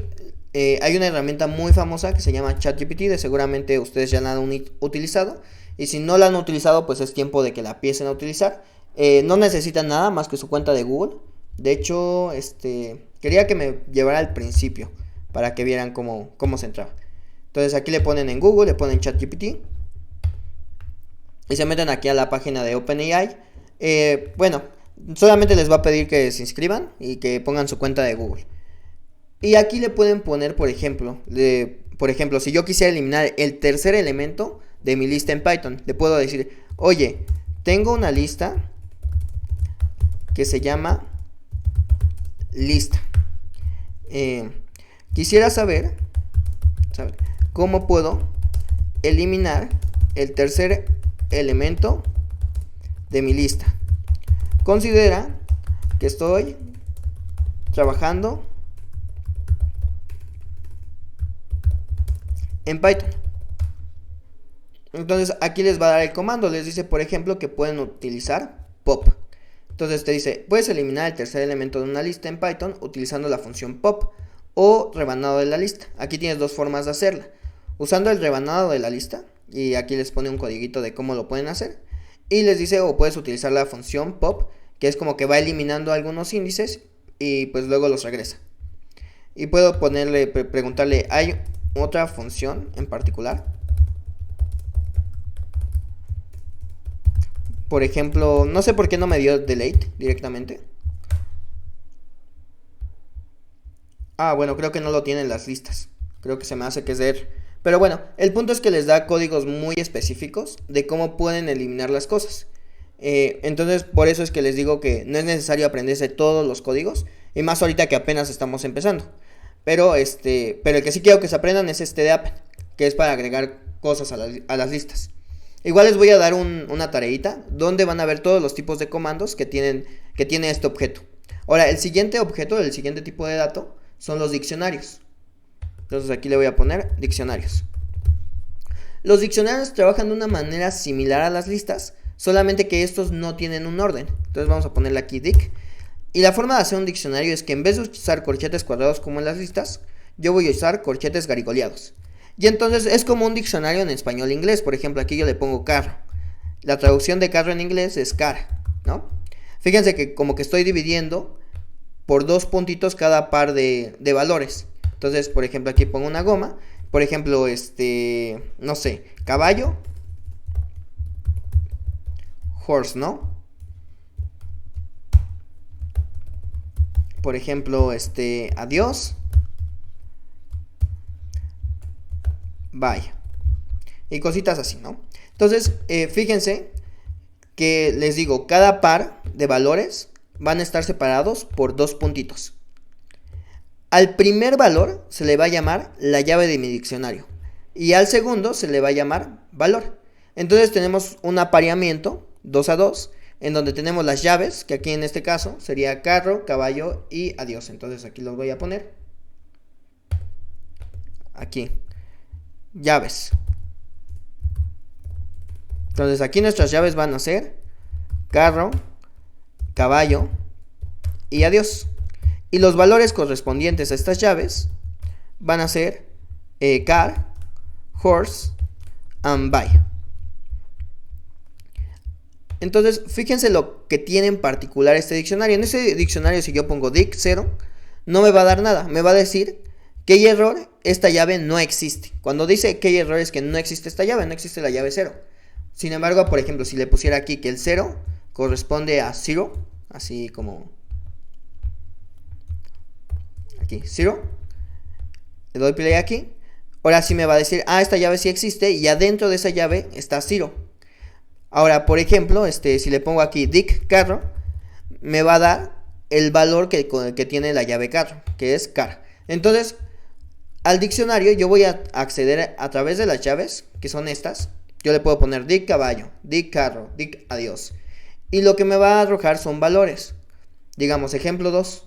hay una herramienta muy famosa que se llama ChatGPT, de seguramente ustedes ya la han utilizado. Y si no la han utilizado, pues es tiempo de que la empiecen a utilizar. No necesitan nada más que su cuenta de Google. De hecho, quería que me llevara al principio para que vieran cómo se entraba. Entonces aquí le ponen en Google, le ponen ChatGPT y se meten aquí a la página de OpenAI. Bueno, solamente les va a pedir que se inscriban y que pongan su cuenta de Google. Y aquí le pueden poner, por ejemplo, si yo quisiera eliminar el tercer elemento de mi lista en Python, le puedo decir, oye, tengo una lista que se llama lista. Quisiera saber cómo puedo eliminar el tercer elemento de mi lista. Considera que estoy trabajando en Python. Entonces aquí les va a dar el comando. Les dice, por ejemplo, que pueden utilizar pop. Entonces te dice, puedes eliminar el tercer elemento de una lista en Python utilizando la función pop o rebanado de la lista. Aquí tienes dos formas de hacerla. Usando el rebanado de la lista, y aquí les pone un codiguito de cómo lo pueden hacer. Y les dice, o puedes utilizar la función pop, que es como que va eliminando algunos índices y pues luego los regresa. Y puedo preguntarle, ¿hay otra función en particular? Por ejemplo, no sé por qué no me dio delete directamente. Bueno, creo que no lo tienen las listas. Creo que se me hace que es de Pero bueno, el punto es que les da códigos muy específicos de cómo pueden eliminar las cosas. Entonces, por eso es que les digo que no es necesario aprenderse todos los códigos. Y más ahorita que apenas estamos empezando. Pero el que sí quiero que se aprendan es de append, que es para agregar cosas a las listas. Igual les voy a dar una tareita donde van a ver todos los tipos de comandos que tiene este objeto. Ahora, el siguiente objeto, el siguiente tipo de dato son los diccionarios. Entonces aquí le voy a poner diccionarios. Los diccionarios trabajan de una manera similar a las listas, solamente que estos no tienen un orden. Entonces vamos a ponerle aquí dic. Y la forma de hacer un diccionario es que en vez de usar corchetes cuadrados como en las listas, yo voy a usar corchetes garigoleados. Y entonces es como un diccionario en español e inglés. Por ejemplo, aquí yo le pongo carro. La traducción de carro en inglés es car, ¿no? Fíjense que como que estoy dividiendo por dos puntitos cada par de valores. Entonces, por ejemplo, aquí pongo una goma. Por ejemplo, no sé, caballo, horse, ¿no? Por ejemplo, adiós, bye. Y cositas así, ¿no? Entonces, fíjense que les digo, cada par de valores van a estar separados por dos puntitos. Al primer valor se le va a llamar la llave de mi diccionario. Y al segundo se le va a llamar valor. Entonces tenemos un apareamiento 2 a 2, en donde tenemos las llaves, que aquí en este caso sería carro, caballo y adiós. Entonces aquí los voy a poner. Aquí. llaves. Entonces aquí nuestras llaves van a ser carro, caballo y adiós. Y los valores correspondientes a estas llaves van a ser car, horse and buy. Entonces, fíjense lo que tiene en particular este diccionario. En este diccionario, si yo pongo dic 0, no me va a dar nada. Me va a decir que hay error, esta llave no existe. Cuando dice que hay error es que no existe esta llave, no existe la llave 0. Sin embargo, por ejemplo, si le pusiera aquí que el 0 corresponde a 0, así como aquí, 0, le doy play aquí. Ahora sí me va a decir, esta llave sí existe y adentro de esa llave está 0. Ahora, por ejemplo, si le pongo aquí dic carro, me va a dar el valor que tiene la llave carro, que es car. Entonces, al diccionario yo voy a acceder a través de las llaves, que son estas. Yo le puedo poner dic caballo, dic carro, dic adiós. Y lo que me va a arrojar son valores. Digamos, ejemplo 2.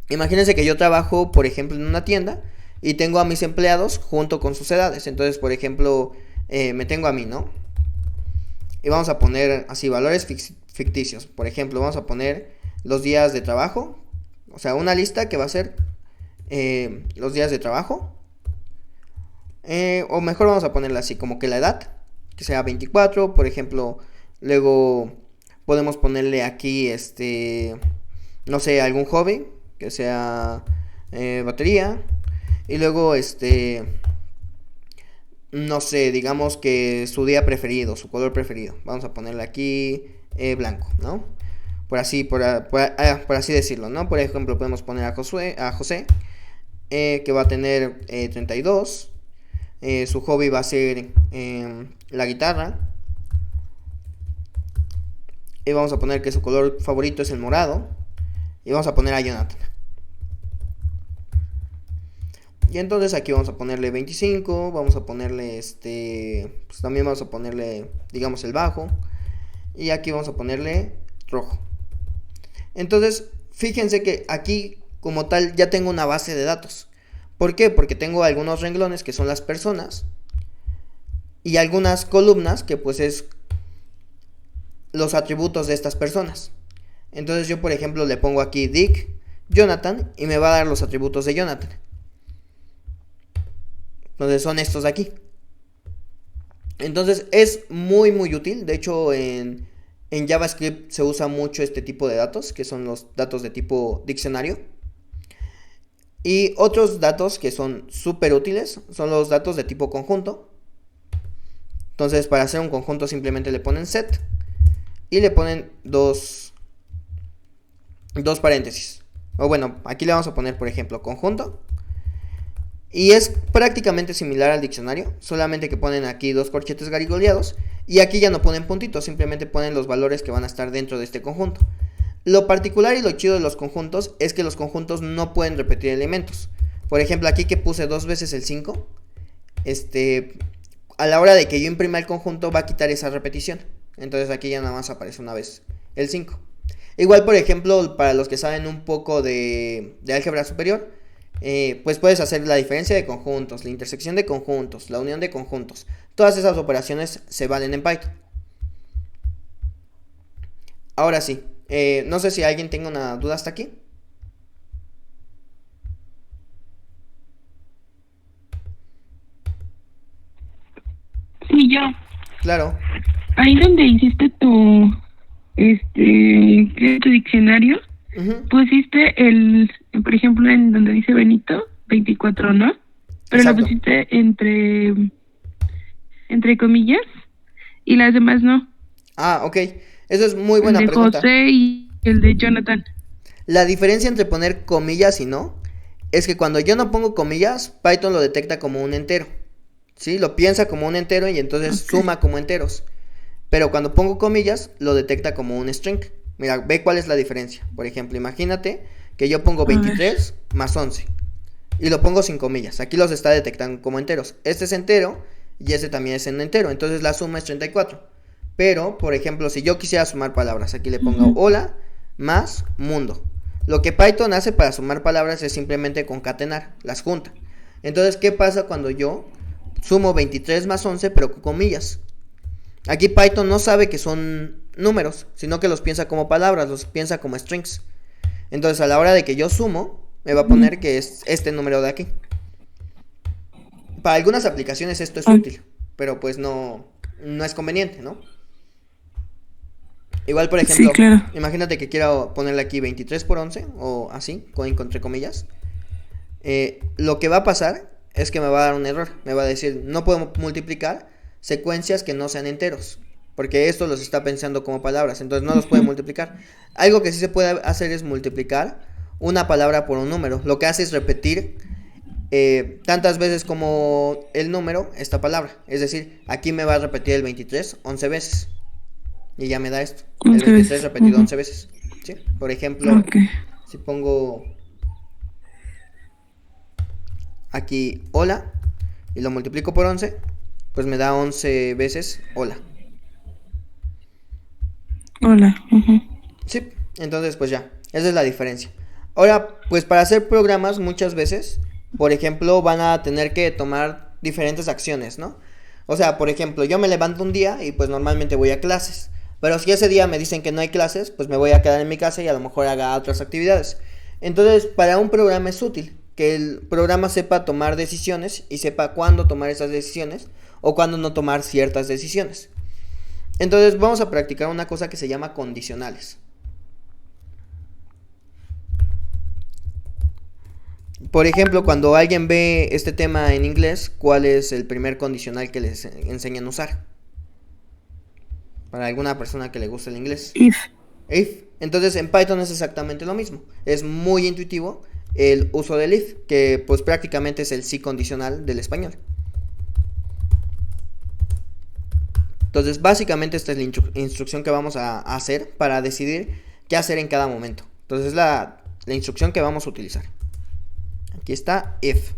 Imagínense que yo trabajo, por ejemplo, en una tienda y tengo a mis empleados junto con sus edades. Entonces, por ejemplo, me tengo a mí, ¿no? Y vamos a poner así valores ficticios. Por ejemplo, vamos a poner los días de trabajo. O sea, una lista que va a ser los días de trabajo. O mejor vamos a ponerla así, como que la edad, que sea 24, por ejemplo. Luego podemos ponerle aquí, no sé, algún hobby, que sea batería. Y luego, no sé, digamos que su día preferido, su color preferido. Vamos a ponerle aquí blanco, ¿no? Por así decirlo, ¿no? Por ejemplo, podemos poner a José, que va a tener 32. Su hobby va a ser la guitarra. Y vamos a poner que su color favorito es el morado. Y vamos a poner a Jonathan. Y entonces aquí vamos a ponerle 25. Vamos a ponerle pues también vamos a ponerle, digamos, el bajo. Y aquí vamos a ponerle rojo. Entonces, fíjense que aquí como tal ya tengo una base de datos. ¿Por qué? Porque tengo algunos renglones que son las personas. Y algunas columnas que pues es los atributos de estas personas. Entonces yo, por ejemplo, le pongo aquí dic Jonathan y me va a dar los atributos de Jonathan. Entonces son estos de aquí. Entonces es muy muy útil. De hecho en JavaScript se usa mucho este tipo de datos, que son los datos de tipo diccionario. Y otros datos que son súper útiles son los datos de tipo conjunto. Entonces para hacer un conjunto simplemente le ponen set y le ponen dos paréntesis. O bueno, aquí le vamos a poner, por ejemplo, conjunto. Y es prácticamente similar al diccionario, solamente que ponen aquí dos corchetes garigoleados. Y aquí ya no ponen puntitos, simplemente ponen los valores que van a estar dentro de este conjunto. Lo particular y lo chido de los conjuntos es que los conjuntos no pueden repetir elementos. Por ejemplo, aquí que puse 2 veces el 5, a la hora de que yo imprima el conjunto va a quitar esa repetición. Entonces aquí ya nada más aparece una vez el 5. Igual, por ejemplo, para los que saben un poco de álgebra superior, pues puedes hacer la diferencia de conjuntos, la intersección de conjuntos, la unión de conjuntos. Todas esas operaciones se valen en Python. Ahora sí, no sé si alguien tenga una duda hasta aquí. Sí, yo. Claro. Ahí donde hiciste tu diccionario, pusiste por ejemplo, en donde dice Benito, 24, ¿no? Pero Exacto. lo pusiste entre comillas y las demás no. Ah, ok. Eso es muy buena el de pregunta. José y el de Jonathan. La diferencia entre poner comillas y no es que cuando yo no pongo comillas, Python lo detecta como un entero. ¿Sí? Lo piensa como un entero y entonces suma como enteros. Pero cuando pongo comillas, lo detecta como un string. Mira, ve cuál es la diferencia. Por ejemplo, imagínate que yo pongo 23 más 11 y lo pongo sin comillas. Aquí los está detectando como enteros. Este es entero y este también es en entero. Entonces la suma es 34. Pero, por ejemplo, si yo quisiera sumar palabras, aquí le pongo hola más mundo. Lo que Python hace para sumar palabras es simplemente concatenar, las junta. Entonces, ¿qué pasa cuando yo sumo 23 más 11 pero con comillas? Aquí Python no sabe que son números, sino que los piensa como palabras, los piensa como strings. Entonces, a la hora de que yo sumo, me va a poner que es este número de aquí. Para algunas aplicaciones esto es útil, pero pues no es conveniente, ¿no? Igual, por ejemplo, Sí, claro. imagínate que quiero ponerle aquí 23 por 11, o así, entre comillas. Lo que va a pasar es que me va a dar un error. Me va a decir, no puedo multiplicar secuencias que no sean enteros, porque esto los está pensando como palabras, entonces no los puede multiplicar. Algo que sí se puede hacer es multiplicar una palabra por un número. Lo que hace es repetir tantas veces como el número esta palabra. Es decir, aquí me va a repetir el 23 11 veces. Y ya me da esto. El 23 repetido 11 veces. ¿Sí? Por ejemplo, si pongo aquí hola y lo multiplico por 11, pues me da 11 veces hola. Hola. Sí, entonces pues ya, esa es la diferencia. Ahora, pues para hacer programas muchas veces, por ejemplo, van a tener que tomar diferentes acciones, ¿no? O sea, por ejemplo, yo me levanto un día y pues normalmente voy a clases. Pero si ese día me dicen que no hay clases, pues me voy a quedar en mi casa y a lo mejor haga otras actividades. Entonces, para un programa es útil que el programa sepa tomar decisiones y sepa cuándo tomar esas decisiones o cuándo no tomar ciertas decisiones. Entonces, vamos a practicar una cosa que se llama condicionales. Por ejemplo, cuando alguien ve este tema en inglés, ¿cuál es el primer condicional que les enseñan a usar? Para alguna persona que le guste el inglés. If. Entonces en Python es exactamente lo mismo. Es muy intuitivo el uso del if, que pues prácticamente es el sí condicional del español. Entonces básicamente esta es la instrucción que vamos a hacer para decidir qué hacer en cada momento. Entonces la instrucción que vamos a utilizar. Aquí está if.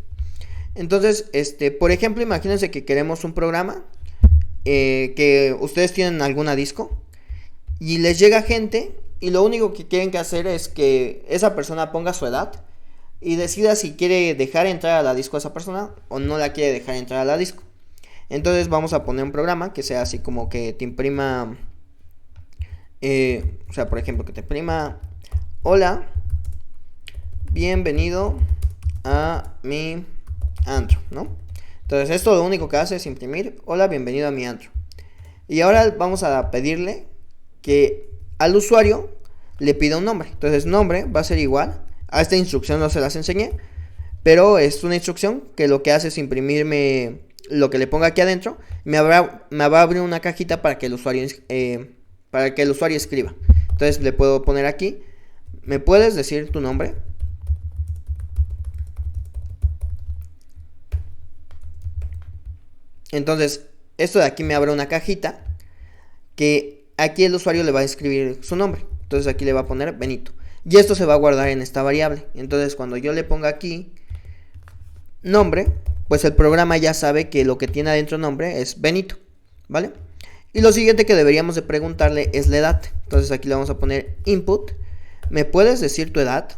Entonces, por ejemplo, imagínense que queremos un programa que ustedes tienen alguna disco y les llega gente y lo único que quieren que hacer es que esa persona ponga su edad y decida si quiere dejar entrar a la disco a esa persona o no la quiere dejar entrar a la disco. Entonces vamos a poner un programa que sea así como que te imprima, o sea, por ejemplo, que te imprima: hola, bienvenido a mi antro, ¿no? Entonces esto lo único que hace es imprimir: hola, bienvenido a mi antro. Y ahora vamos a pedirle que al usuario le pida un nombre. Entonces nombre va a ser igual. A esta instrucción no se las enseñé, pero es una instrucción que lo que hace es imprimirme lo que le ponga aquí adentro. Me va a abrir una cajita para que el usuario escriba. Entonces le puedo poner aquí: ¿me puedes decir tu nombre? Entonces, esto de aquí me abre una cajita que aquí el usuario le va a escribir su nombre. Entonces aquí le va a poner Benito. Y esto se va a guardar en esta variable. Entonces cuando yo le ponga aquí nombre, pues el programa ya sabe que lo que tiene adentro nombre es Benito, ¿vale? Y lo siguiente que deberíamos de preguntarle es la edad. Entonces aquí le vamos a poner input: ¿me puedes decir tu edad?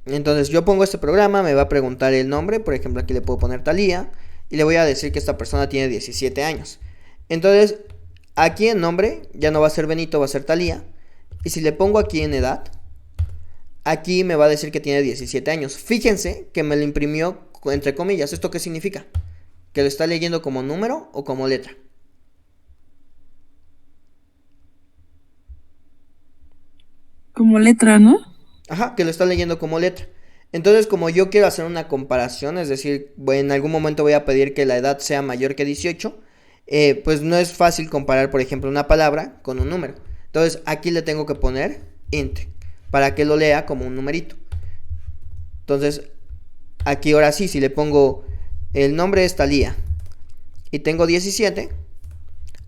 Entonces yo pongo este programa, me va a preguntar el nombre. Por ejemplo, aquí le puedo poner Talía y le voy a decir que esta persona tiene 17 años. Entonces aquí en nombre ya no va a ser Benito, va a ser Talía. Y si le pongo aquí en edad, aquí me va a decir que tiene 17 años. Fíjense que me lo imprimió entre comillas. ¿Esto qué significa? ¿Que lo está leyendo como número o como letra? Como letra, ¿no? Ajá, que lo está leyendo como letra. Entonces, como yo quiero hacer una comparación, es decir, en algún momento voy a pedir que la edad sea mayor que 18, pues no es fácil comparar, por ejemplo, una palabra con un número. Entonces, aquí le tengo que poner int, para que lo lea como un numerito. Entonces, aquí ahora sí, si le pongo el nombre es Talía y tengo 17,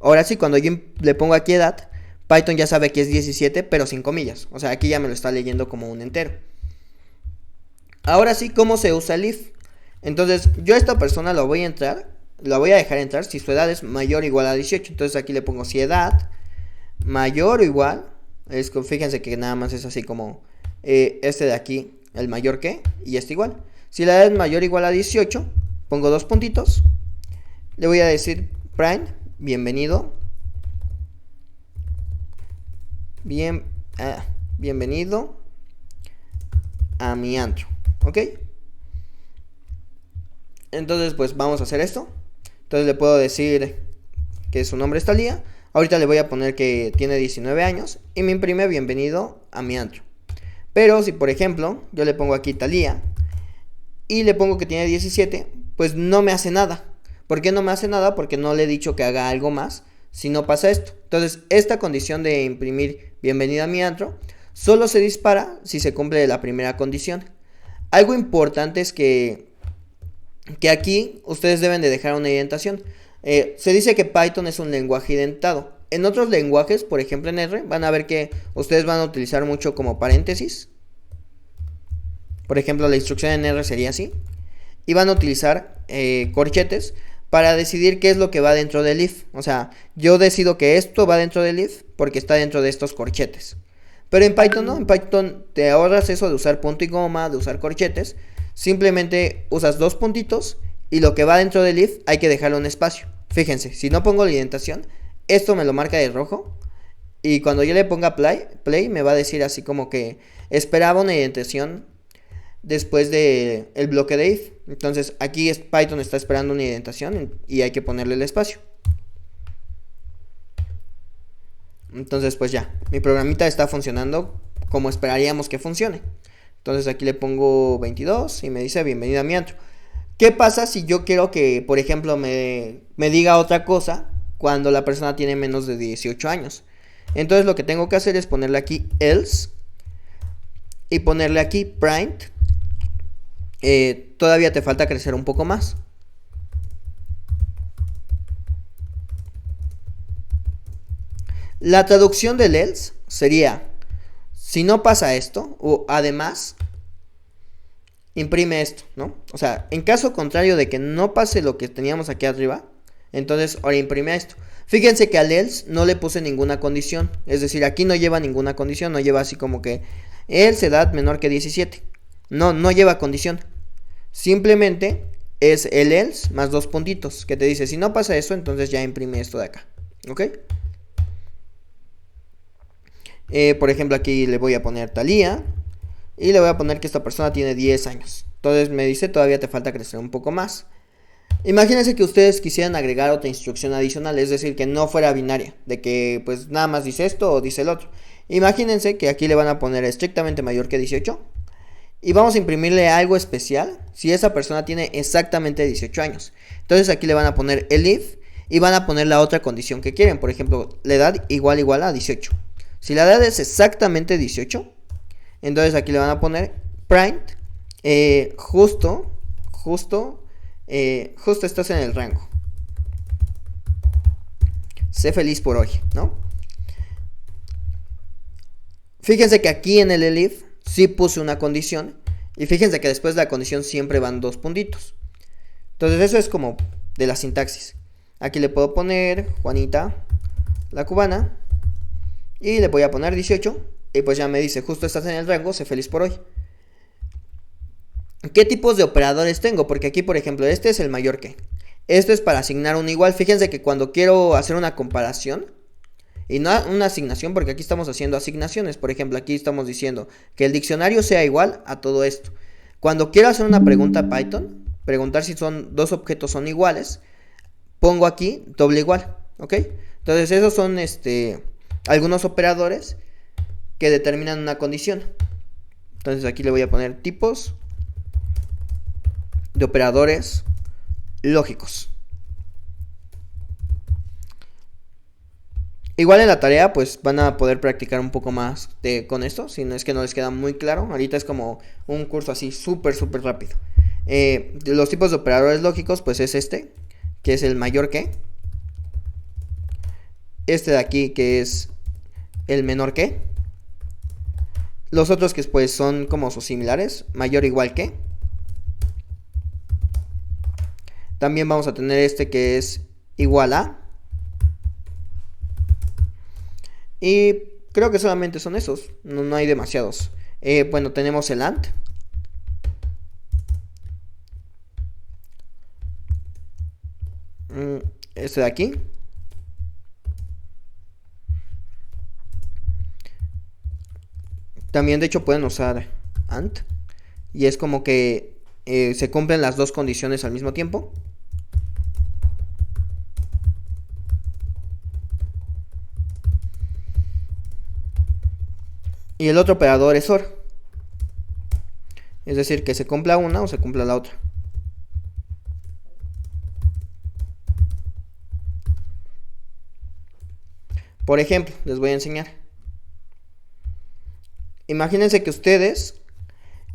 ahora sí, cuando yo le pongo aquí edad, Python ya sabe que es 17, pero sin comillas. O sea, aquí ya me lo está leyendo como un entero. Ahora sí, ¿cómo se usa el if? Entonces, yo a esta persona la voy a dejar entrar si su edad es mayor o igual a 18. Entonces aquí le pongo si edad mayor o igual Fíjense que nada más es así como este de aquí, el mayor que, y este igual. Si la edad es mayor o igual a 18, pongo dos puntitos. Le voy a decir prime, bienvenido. Bienvenido a mi antro, ¿ok? Entonces pues vamos a hacer esto. Entonces le puedo decir que su nombre es Talía. Ahorita le voy a poner que tiene 19 años y me imprime bienvenido a mi antro. Pero si por ejemplo yo le pongo aquí Talía y le pongo que tiene 17, pues no me hace nada. ¿Por qué no me hace nada? Porque no le he dicho que haga algo más si no pasa esto. Entonces esta condición de imprimir bienvenido a mi antro solo se dispara si se cumple la primera condición. Algo importante es que aquí ustedes deben de dejar una indentación. Se dice que Python es un lenguaje indentado. En otros lenguajes, por ejemplo en R, van a ver que ustedes van a utilizar mucho como paréntesis. Por ejemplo, la instrucción en R sería así. Y van a utilizar corchetes para decidir qué es lo que va dentro del if. O sea, yo decido que esto va dentro del if porque está dentro de estos corchetes. Pero en Python no, en Python te ahorras eso de usar punto y coma, de usar corchetes. Simplemente usas dos puntitos y lo que va dentro del if hay que dejarle un espacio. Fíjense, si no pongo la indentación, esto me lo marca de rojo. Y cuando yo le ponga play me va a decir así como que esperaba una indentación después del bloque de if. Entonces aquí Python está esperando una indentación y hay que ponerle el espacio. Entonces pues ya, mi programita está funcionando como esperaríamos que funcione. Entonces aquí le pongo 22 y me dice bienvenido a mi antro. ¿Qué pasa si yo quiero que, por ejemplo, me diga otra cosa cuando la persona tiene menos de 18 años? Entonces lo que tengo que hacer es ponerle aquí else y ponerle aquí print. Todavía te falta crecer un poco más. La traducción del else sería: si no pasa esto, o además, imprime esto, ¿no? O sea, en caso contrario de que no pase lo que teníamos aquí arriba, entonces ahora imprime esto. Fíjense que al else no le puse ninguna condición. Es decir, aquí no lleva ninguna condición. No lleva así como que else edad menor que 17. No lleva condición. Simplemente es el else más dos puntitos que te dice: si no pasa eso, entonces ya imprime esto de acá, ¿ok? Por ejemplo, aquí le voy a poner Talía y le voy a poner que esta persona tiene 10 años. Entonces me dice: todavía te falta crecer un poco más. Imagínense que ustedes quisieran agregar otra instrucción adicional, es decir, que no fuera binaria, de que pues nada más dice esto o dice el otro. Imagínense que aquí le van a poner estrictamente mayor que 18 y vamos a imprimirle algo especial si esa persona tiene exactamente 18 años. Entonces aquí le van a poner el if y van a poner la otra condición que quieren. Por ejemplo, la edad igual a 18. Si la edad es exactamente 18, entonces aquí le van a poner print, justo estás en el rango. Sé feliz por hoy, ¿no? Fíjense que aquí en el elif sí puse una condición. Y fíjense que después de la condición siempre van dos puntitos. Entonces eso es como de la sintaxis. Aquí le puedo poner Juanita, la cubana. Y le voy a poner 18. Y pues ya me dice: justo estás en el rango, sé feliz por hoy. ¿Qué tipos de operadores tengo? Porque aquí, por ejemplo, este es el mayor que. Esto es para asignar un igual. Fíjense que cuando quiero hacer una comparación, y no una asignación, porque aquí estamos haciendo asignaciones. Por ejemplo, aquí estamos diciendo que el diccionario sea igual a todo esto. Cuando quiero hacer una pregunta a Python, preguntar si son dos objetos son iguales, pongo aquí doble igual, ¿ok? Entonces esos son algunos operadores que determinan una condición. Entonces aquí le voy a poner tipos de operadores lógicos. Igual en la tarea pues van a poder practicar un poco más con esto, si no es que no les queda muy claro. Ahorita es como un curso así súper rápido. Los tipos de operadores lógicos pues es este, que es el mayor que. Este de aquí que es el menor que. Los otros que pues son como sus similares, mayor o igual que. También vamos a tener este que es igual a. Y creo que solamente son esos, no hay demasiados. Bueno, tenemos el AND. Este de aquí. También de hecho pueden usar AND. Y es como que se cumplen las dos condiciones al mismo tiempo. Y el otro operador es OR. Es decir, que se cumpla una o se cumpla la otra. Por ejemplo, les voy a enseñar. Imagínense que ustedes,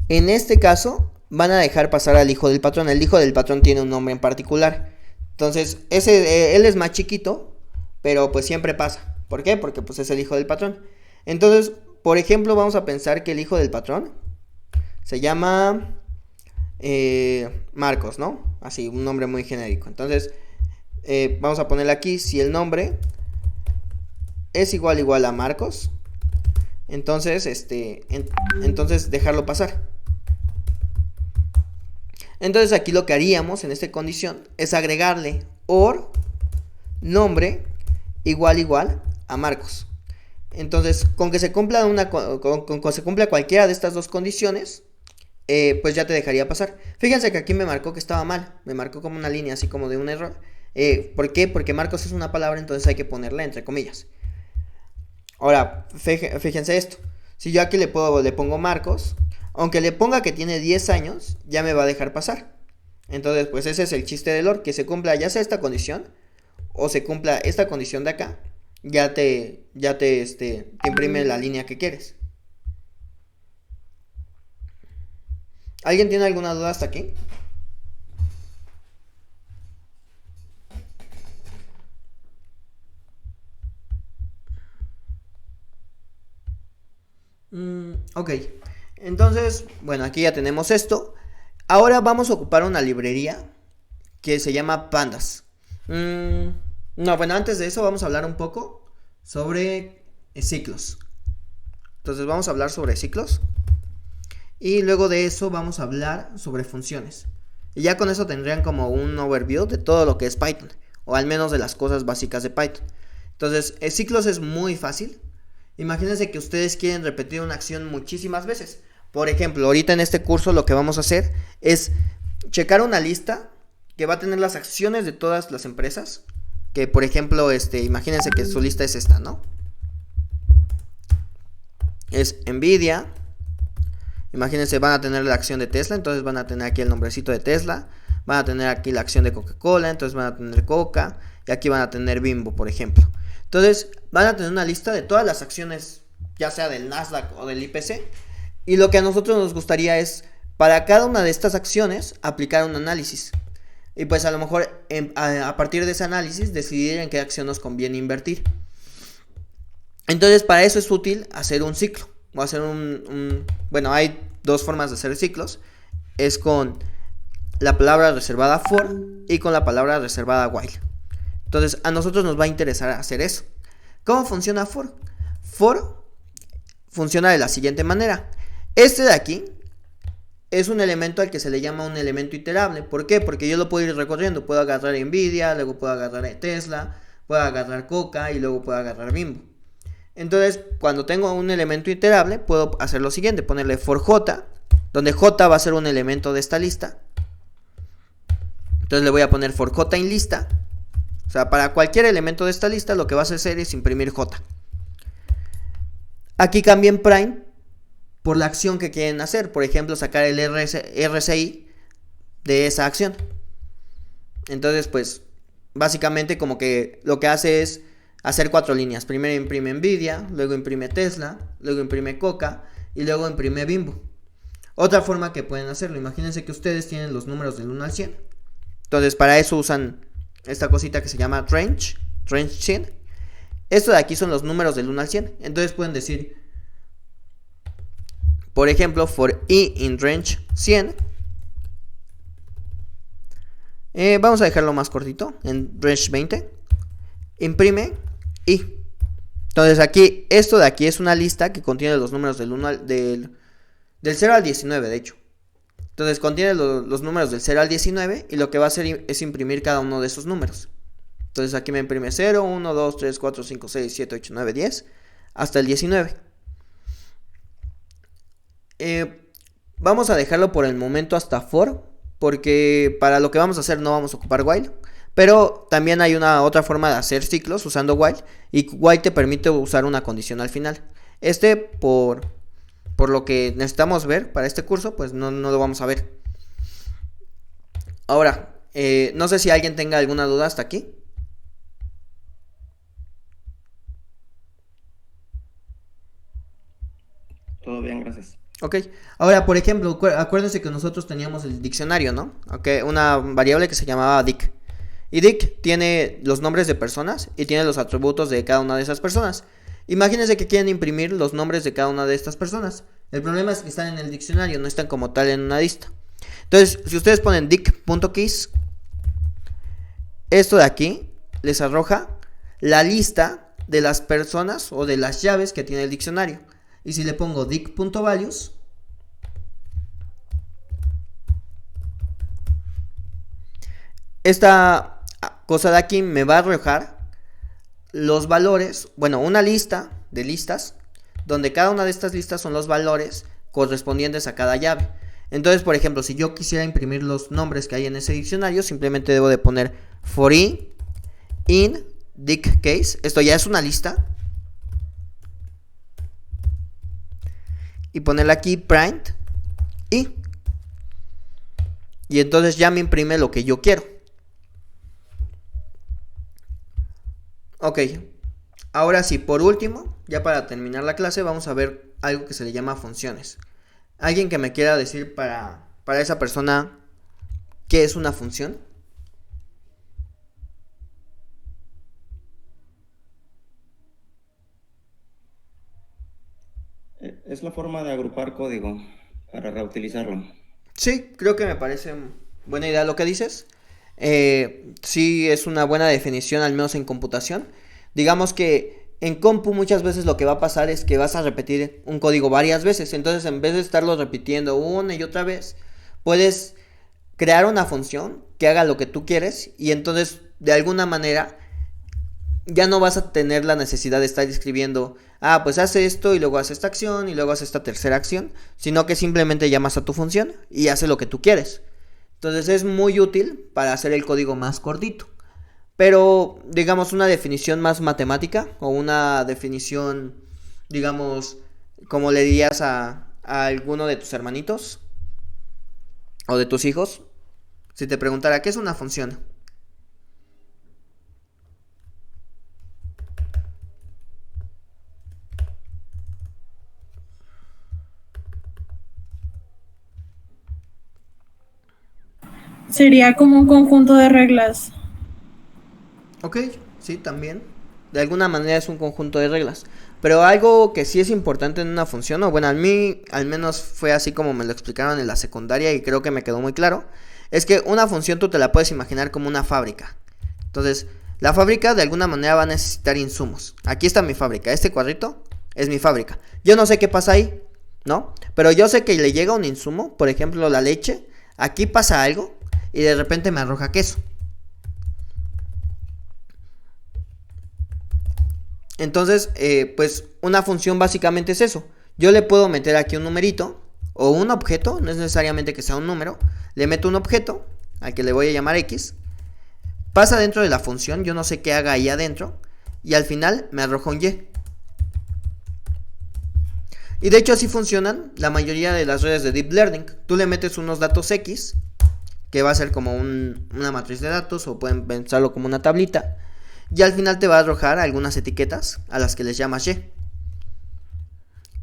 en este caso, van a dejar pasar al hijo del patrón. El hijo del patrón tiene un nombre en particular. Entonces, él es más chiquito, pero pues siempre pasa. ¿Por qué? Porque pues es el hijo del patrón. Entonces, por ejemplo, vamos a pensar que el hijo del patrón se llama Marcos, ¿no? Así, un nombre muy genérico. Entonces, vamos a ponerle aquí, si el nombre es igual a Marcos, entonces, entonces dejarlo pasar. Entonces aquí lo que haríamos en esta condición es agregarle OR nombre igual a Marcos. Entonces, con que se cumpla con que se cumpla cualquiera de estas dos condiciones, pues ya te dejaría pasar. Fíjense que aquí me marcó que estaba mal. Me marcó como una línea así como de un error. ¿Por qué? Porque Marcos es una palabra, entonces hay que ponerla entre comillas. Ahora, fíjense esto. Si yo aquí le pongo Marcos, aunque le ponga que tiene 10 años, ya me va a dejar pasar. Entonces, pues ese es el chiste del OR, que se cumpla ya sea esta condición o se cumpla esta condición de acá, ya te imprime la línea que quieres. ¿Alguien tiene alguna duda hasta aquí? Ok, entonces, bueno, aquí ya tenemos esto. Ahora vamos a ocupar una librería que se llama Pandas. No, bueno, antes de eso vamos a hablar un poco sobre ciclos. Entonces vamos a hablar sobre ciclos. Y luego de eso vamos a hablar sobre funciones. Y ya con eso tendrían como un overview de todo lo que es Python, o al menos de las cosas básicas de Python. Entonces, ciclos es muy fácil. Imagínense que ustedes quieren repetir una acción muchísimas veces. Por ejemplo, ahorita en este curso lo que vamos a hacer es checar una lista que va a tener las acciones de todas las empresas. Que por ejemplo, imagínense que su lista es esta, ¿no? Es Nvidia. Imagínense, van a tener la acción de Tesla, entonces van a tener aquí el nombrecito de Tesla. Van a tener aquí la acción de Coca-Cola, entonces van a tener Coca. Y aquí van a tener Bimbo, por ejemplo. Entonces van a tener una lista de todas las acciones, ya sea del Nasdaq o del IPC. Y lo que a nosotros nos gustaría es, para cada una de estas acciones, aplicar un análisis. Y pues a lo mejor a partir de ese análisis decidir en qué acción nos conviene invertir. Entonces para eso es útil hacer un ciclo. O hacer bueno, hay dos formas de hacer ciclos. Es con la palabra reservada for y con la palabra reservada while. Entonces a nosotros nos va a interesar hacer eso. ¿Cómo funciona for? For funciona de la siguiente manera. Este de aquí es un elemento al que se le llama un elemento iterable. ¿Por qué? Porque yo lo puedo ir recorriendo. Puedo agarrar Nvidia, luego puedo agarrar Tesla, puedo agarrar Coca y luego puedo agarrar Bimbo. Entonces, cuando tengo un elemento iterable, puedo hacer lo siguiente, ponerle for j, donde j va a ser un elemento de esta lista. Entonces le voy a poner for j in lista. O sea, para cualquier elemento de esta lista, lo que vas a hacer es imprimir j. Aquí cambien prime por la acción que quieren hacer. Por ejemplo, sacar el RSI de esa acción. Entonces, pues, básicamente como que lo que hace es hacer 4 líneas. Primero imprime Nvidia, luego imprime Tesla, luego imprime Coca y luego imprime Bimbo. Otra forma que pueden hacerlo, imagínense que ustedes tienen los números del 1 al 100. Entonces para eso usan esta cosita que se llama range 100. Esto de aquí son los números del 1 al 100. Entonces pueden decir, por ejemplo, for i in range 100. Vamos a dejarlo más cortito, en range 20. Imprime i. Entonces aquí, esto de aquí es una lista que contiene los números del 0 al 19, de hecho. Entonces contiene los números del 0 al 19 y lo que va a hacer es imprimir cada uno de esos números. Entonces aquí me imprime 0, 1, 2, 3, 4, 5, 6, 7, 8, 9, 10 hasta el 19. Vamos a dejarlo por el momento hasta for, porque para lo que vamos a hacer no vamos a ocupar while. Pero también hay una otra forma de hacer ciclos usando while, y while te permite usar una condición al final. Por lo que necesitamos ver para este curso, pues no lo vamos a ver. Ahora, no sé si alguien tenga alguna duda hasta aquí. Todo bien, gracias. Ok, ahora por ejemplo, acuérdense que nosotros teníamos el diccionario, ¿no? Okay, una variable que se llamaba dic. Y dic tiene los nombres de personas y tiene los atributos de cada una de esas personas. Imagínense que quieren imprimir los nombres de cada una de estas personas. El problema es que están en el diccionario, no están como tal en una lista. Entonces, si ustedes ponen dic.keys, esto de aquí les arroja la lista de las personas o de las llaves que tiene el diccionario. Y si le pongo dic.values, esta cosa de aquí me va a arrojar los valores, bueno, una lista de listas, donde cada una de estas listas son los valores correspondientes a cada llave. Entonces, por ejemplo, si yo quisiera imprimir los nombres que hay en ese diccionario, simplemente debo de poner for i in dic case. Esto ya es una lista. Y ponerle aquí print i. Y entonces ya me imprime lo que yo quiero. Ok, ahora sí, por último, ya para terminar la clase, vamos a ver algo que se le llama funciones. ¿Alguien que me quiera decir para esa persona qué es una función? Es la forma de agrupar código para reutilizarlo. Sí, creo que me parece buena idea lo que dices. Sí, es una buena definición, al menos en computación. Digamos que en compu muchas veces lo que va a pasar es que vas a repetir un código varias veces. Entonces, en vez de estarlo repitiendo una y otra vez, puedes crear una función que haga lo que tú quieres. Y entonces, de alguna manera, ya no vas a tener la necesidad de estar escribiendo, pues hace esto y luego hace esta acción y luego hace esta tercera acción, sino que simplemente llamas a tu función y hace lo que tú quieres. Entonces es muy útil para hacer el código más cortito. Pero, digamos, una definición más matemática o una definición, digamos, como le dirías a alguno de tus hermanitos o de tus hijos, si te preguntara, ¿qué es una función? Sería como un conjunto de reglas. Ok, sí, también. De alguna manera es un conjunto de reglas. Pero algo que sí es importante en una función, o bueno, a mí al menos fue así como me lo explicaron en la secundaria y creo que me quedó muy claro, es que una función tú te la puedes imaginar como una fábrica. Entonces, la fábrica de alguna manera va a necesitar insumos. Aquí está mi fábrica, este cuadrito es mi fábrica. Yo no sé qué pasa ahí, ¿no? Pero yo sé que le llega un insumo, por ejemplo la leche, aquí pasa algo y de repente me arroja queso. Entonces, pues una función básicamente es eso. Yo le puedo meter aquí un numerito o un objeto, no es necesariamente que sea un número. Le meto un objeto al que le voy a llamar X. Pasa dentro de la función, yo no sé qué haga ahí adentro. Y al final me arroja un Y. Y de hecho así funcionan la mayoría de las redes de Deep Learning. Tú le metes unos datos X, que va a ser como una matriz de datos, o pueden pensarlo como una tablita. Y al final te va a arrojar algunas etiquetas a las que les llamas Y.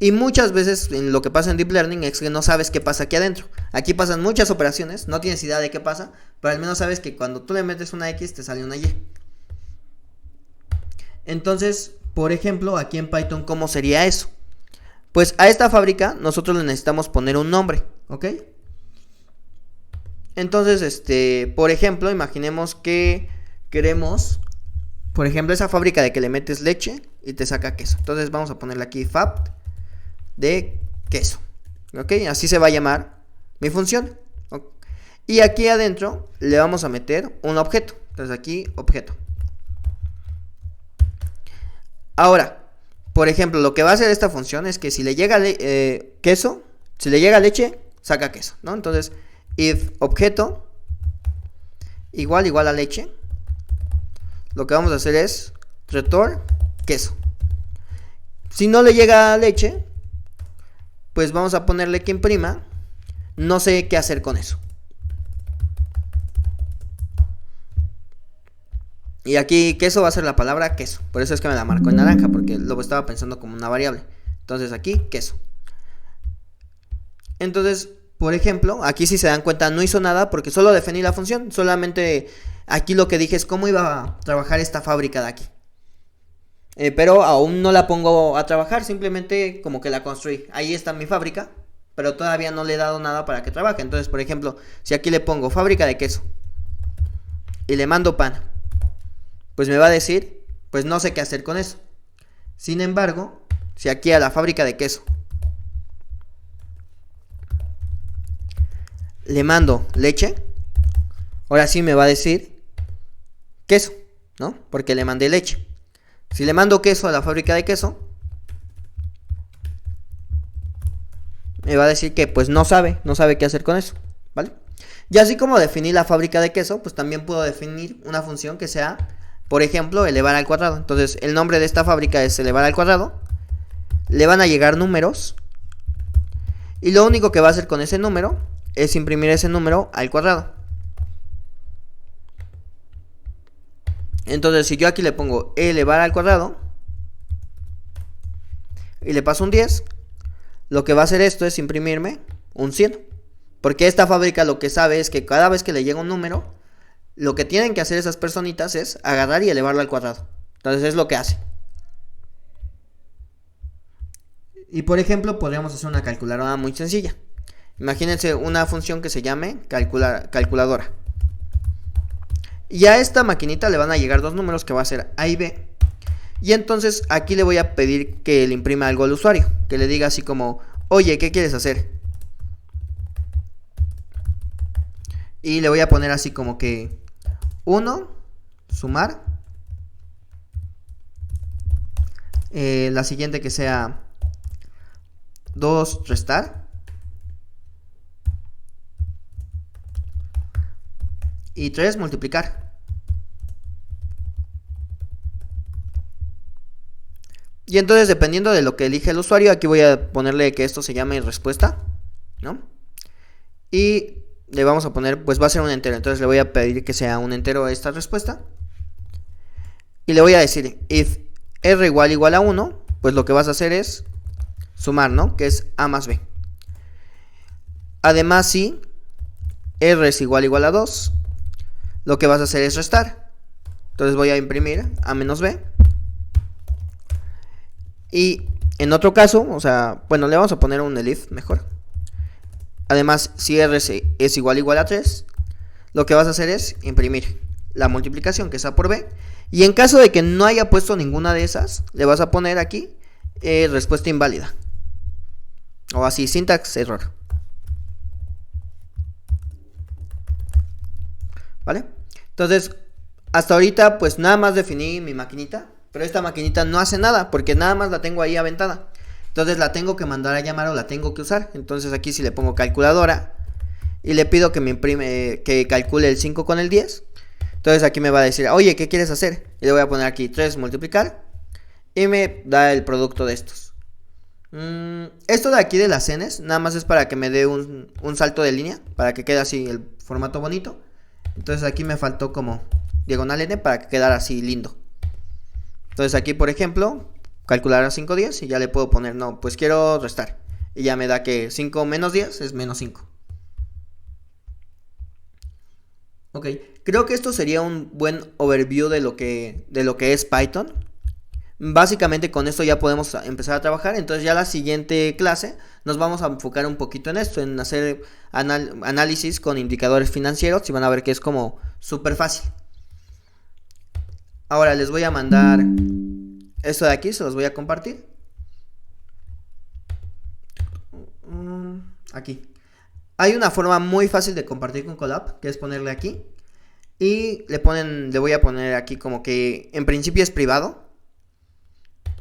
Y muchas veces lo que pasa en Deep Learning es que no sabes qué pasa aquí adentro. Aquí pasan muchas operaciones, no tienes idea de qué pasa, pero al menos sabes que cuando tú le metes una X te sale una Y. Entonces, por ejemplo, aquí en Python, ¿cómo sería eso? Pues a esta fábrica nosotros le necesitamos poner un nombre, ¿ok? Entonces, por ejemplo, imaginemos que queremos, por ejemplo, esa fábrica de que le metes leche y te saca queso. Entonces vamos a ponerle aquí fab de queso. Ok, así se va a llamar mi función. Okay. Y aquí adentro le vamos a meter un objeto. Entonces aquí objeto. Ahora, por ejemplo, lo que va a hacer esta función es que si le llega queso, si le llega leche, saca queso, ¿no? Entonces, if objeto igual a leche, lo que vamos a hacer es return queso. Si no le llega leche, pues vamos a ponerle que imprima. No sé qué hacer con eso. Y aquí queso va a ser la palabra queso. Por eso es que me la marco en naranja, porque lo estaba pensando como una variable. Entonces aquí queso. Entonces, por ejemplo, aquí si se dan cuenta no hizo nada porque solo definí la función. Solamente aquí lo que dije es cómo iba a trabajar esta fábrica de aquí. Pero aún no la pongo a trabajar, simplemente como que la construí. Ahí está mi fábrica, pero todavía no le he dado nada para que trabaje. Entonces, por ejemplo, si aquí le pongo fábrica de queso y le mando pan, pues me va a decir, pues no sé qué hacer con eso. Sin embargo, si aquí a la fábrica de queso le mando leche, ahora sí me va a decir queso, ¿no? Porque le mandé leche. Si le mando queso a la fábrica de queso, me va a decir que pues no sabe qué hacer con eso, ¿vale? Y así como definí la fábrica de queso, pues también puedo definir una función que sea, por ejemplo, elevar al cuadrado. Entonces el nombre de esta fábrica es elevar al cuadrado. Le van a llegar números y lo único que va a hacer con ese número es imprimir ese número al cuadrado. Entonces si yo aquí le pongo elevar al cuadrado y le paso un 10, lo que va a hacer esto es imprimirme un 100. Porque esta fábrica lo que sabe es que cada vez que le llega un número, lo que tienen que hacer esas personitas es agarrar y elevarlo al cuadrado. Entonces es lo que hace. Y por ejemplo podríamos hacer una calculadora muy sencilla. Imagínense una función que se llame calculadora. Y a esta maquinita le van a llegar dos números que va a ser A y B. Y entonces aquí le voy a pedir que le imprima algo al usuario. Que le diga así como, oye, ¿qué quieres hacer? Y le voy a poner así como que 1, sumar. La siguiente que sea 2, restar. Y 3, multiplicar. Y entonces dependiendo de lo que elige el usuario, aquí voy a ponerle que esto se llame respuesta, ¿no? Y le vamos a poner, pues va a ser un entero. Entonces le voy a pedir que sea un entero a esta respuesta. Y le voy a decir, if r igual a 1, pues lo que vas a hacer es sumar, ¿no? Que es a más b. Además, si r es igual a 2, lo que vas a hacer es restar. Entonces voy a imprimir a menos b. Y en otro caso, o sea, bueno, le vamos a poner un elif mejor. Además, si r es igual a 3, lo que vas a hacer es imprimir la multiplicación, que es a por b. Y en caso de que no haya puesto ninguna de esas, le vas a poner aquí respuesta inválida. O así, syntax error. ¿Vale? Entonces, hasta ahorita pues nada más definí mi maquinita, pero esta maquinita no hace nada porque nada más la tengo ahí aventada. Entonces la tengo que mandar a llamar o la tengo que usar. Entonces aquí si le pongo calculadora y le pido que me imprime, que calcule el 5 con el 10. Entonces aquí me va a decir, oye, ¿qué quieres hacer? Y le voy a poner aquí 3 multiplicar y me da el producto de estos. Esto de aquí de las Ns nada más es para que me dé un salto de línea, para que quede así el formato bonito. Entonces aquí me faltó como diagonal n para que quedara así lindo. Entonces aquí por ejemplo calcular a 5 10 y ya le puedo poner, no, pues quiero restar. Y ya me da que 5 menos 10 es menos 5. Ok, creo que esto sería un buen overview de lo que es Python. Básicamente con esto ya podemos empezar a trabajar. Entonces ya la siguiente clase nos vamos a enfocar un poquito en esto, en hacer análisis con indicadores financieros, y van a ver que es como súper fácil. Ahora les voy a mandar esto de aquí se los voy a compartir. Aquí. Hay una forma muy fácil de compartir con Colab, que es ponerle aquí. Y le voy a poner aquí como que en principio es privado.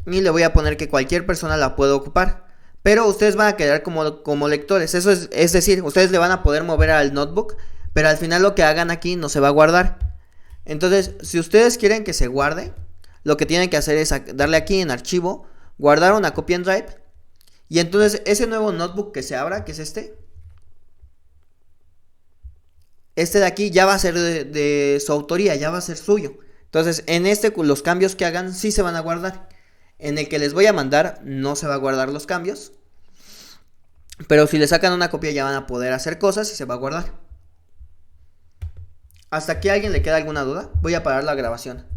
Y le voy a poner que cualquier persona la puede ocupar. Pero ustedes van a quedar como lectores. Eso es decir, ustedes le van a poder mover al notebook, pero al final lo que hagan aquí no se va a guardar. Entonces, si ustedes quieren que se guarde, lo que tienen que hacer es darle aquí en archivo, guardar una copia en Drive. Y entonces ese nuevo notebook que se abra, que es este de aquí ya va a ser de su autoría, ya va a ser suyo. Entonces en los cambios que hagan sí se van a guardar. En el que les voy a mandar no se va a guardar los cambios, pero si le sacan una copia ya van a poder hacer cosas y se va a guardar. ¿Hasta aquí a alguien le queda alguna duda? Voy a parar la grabación.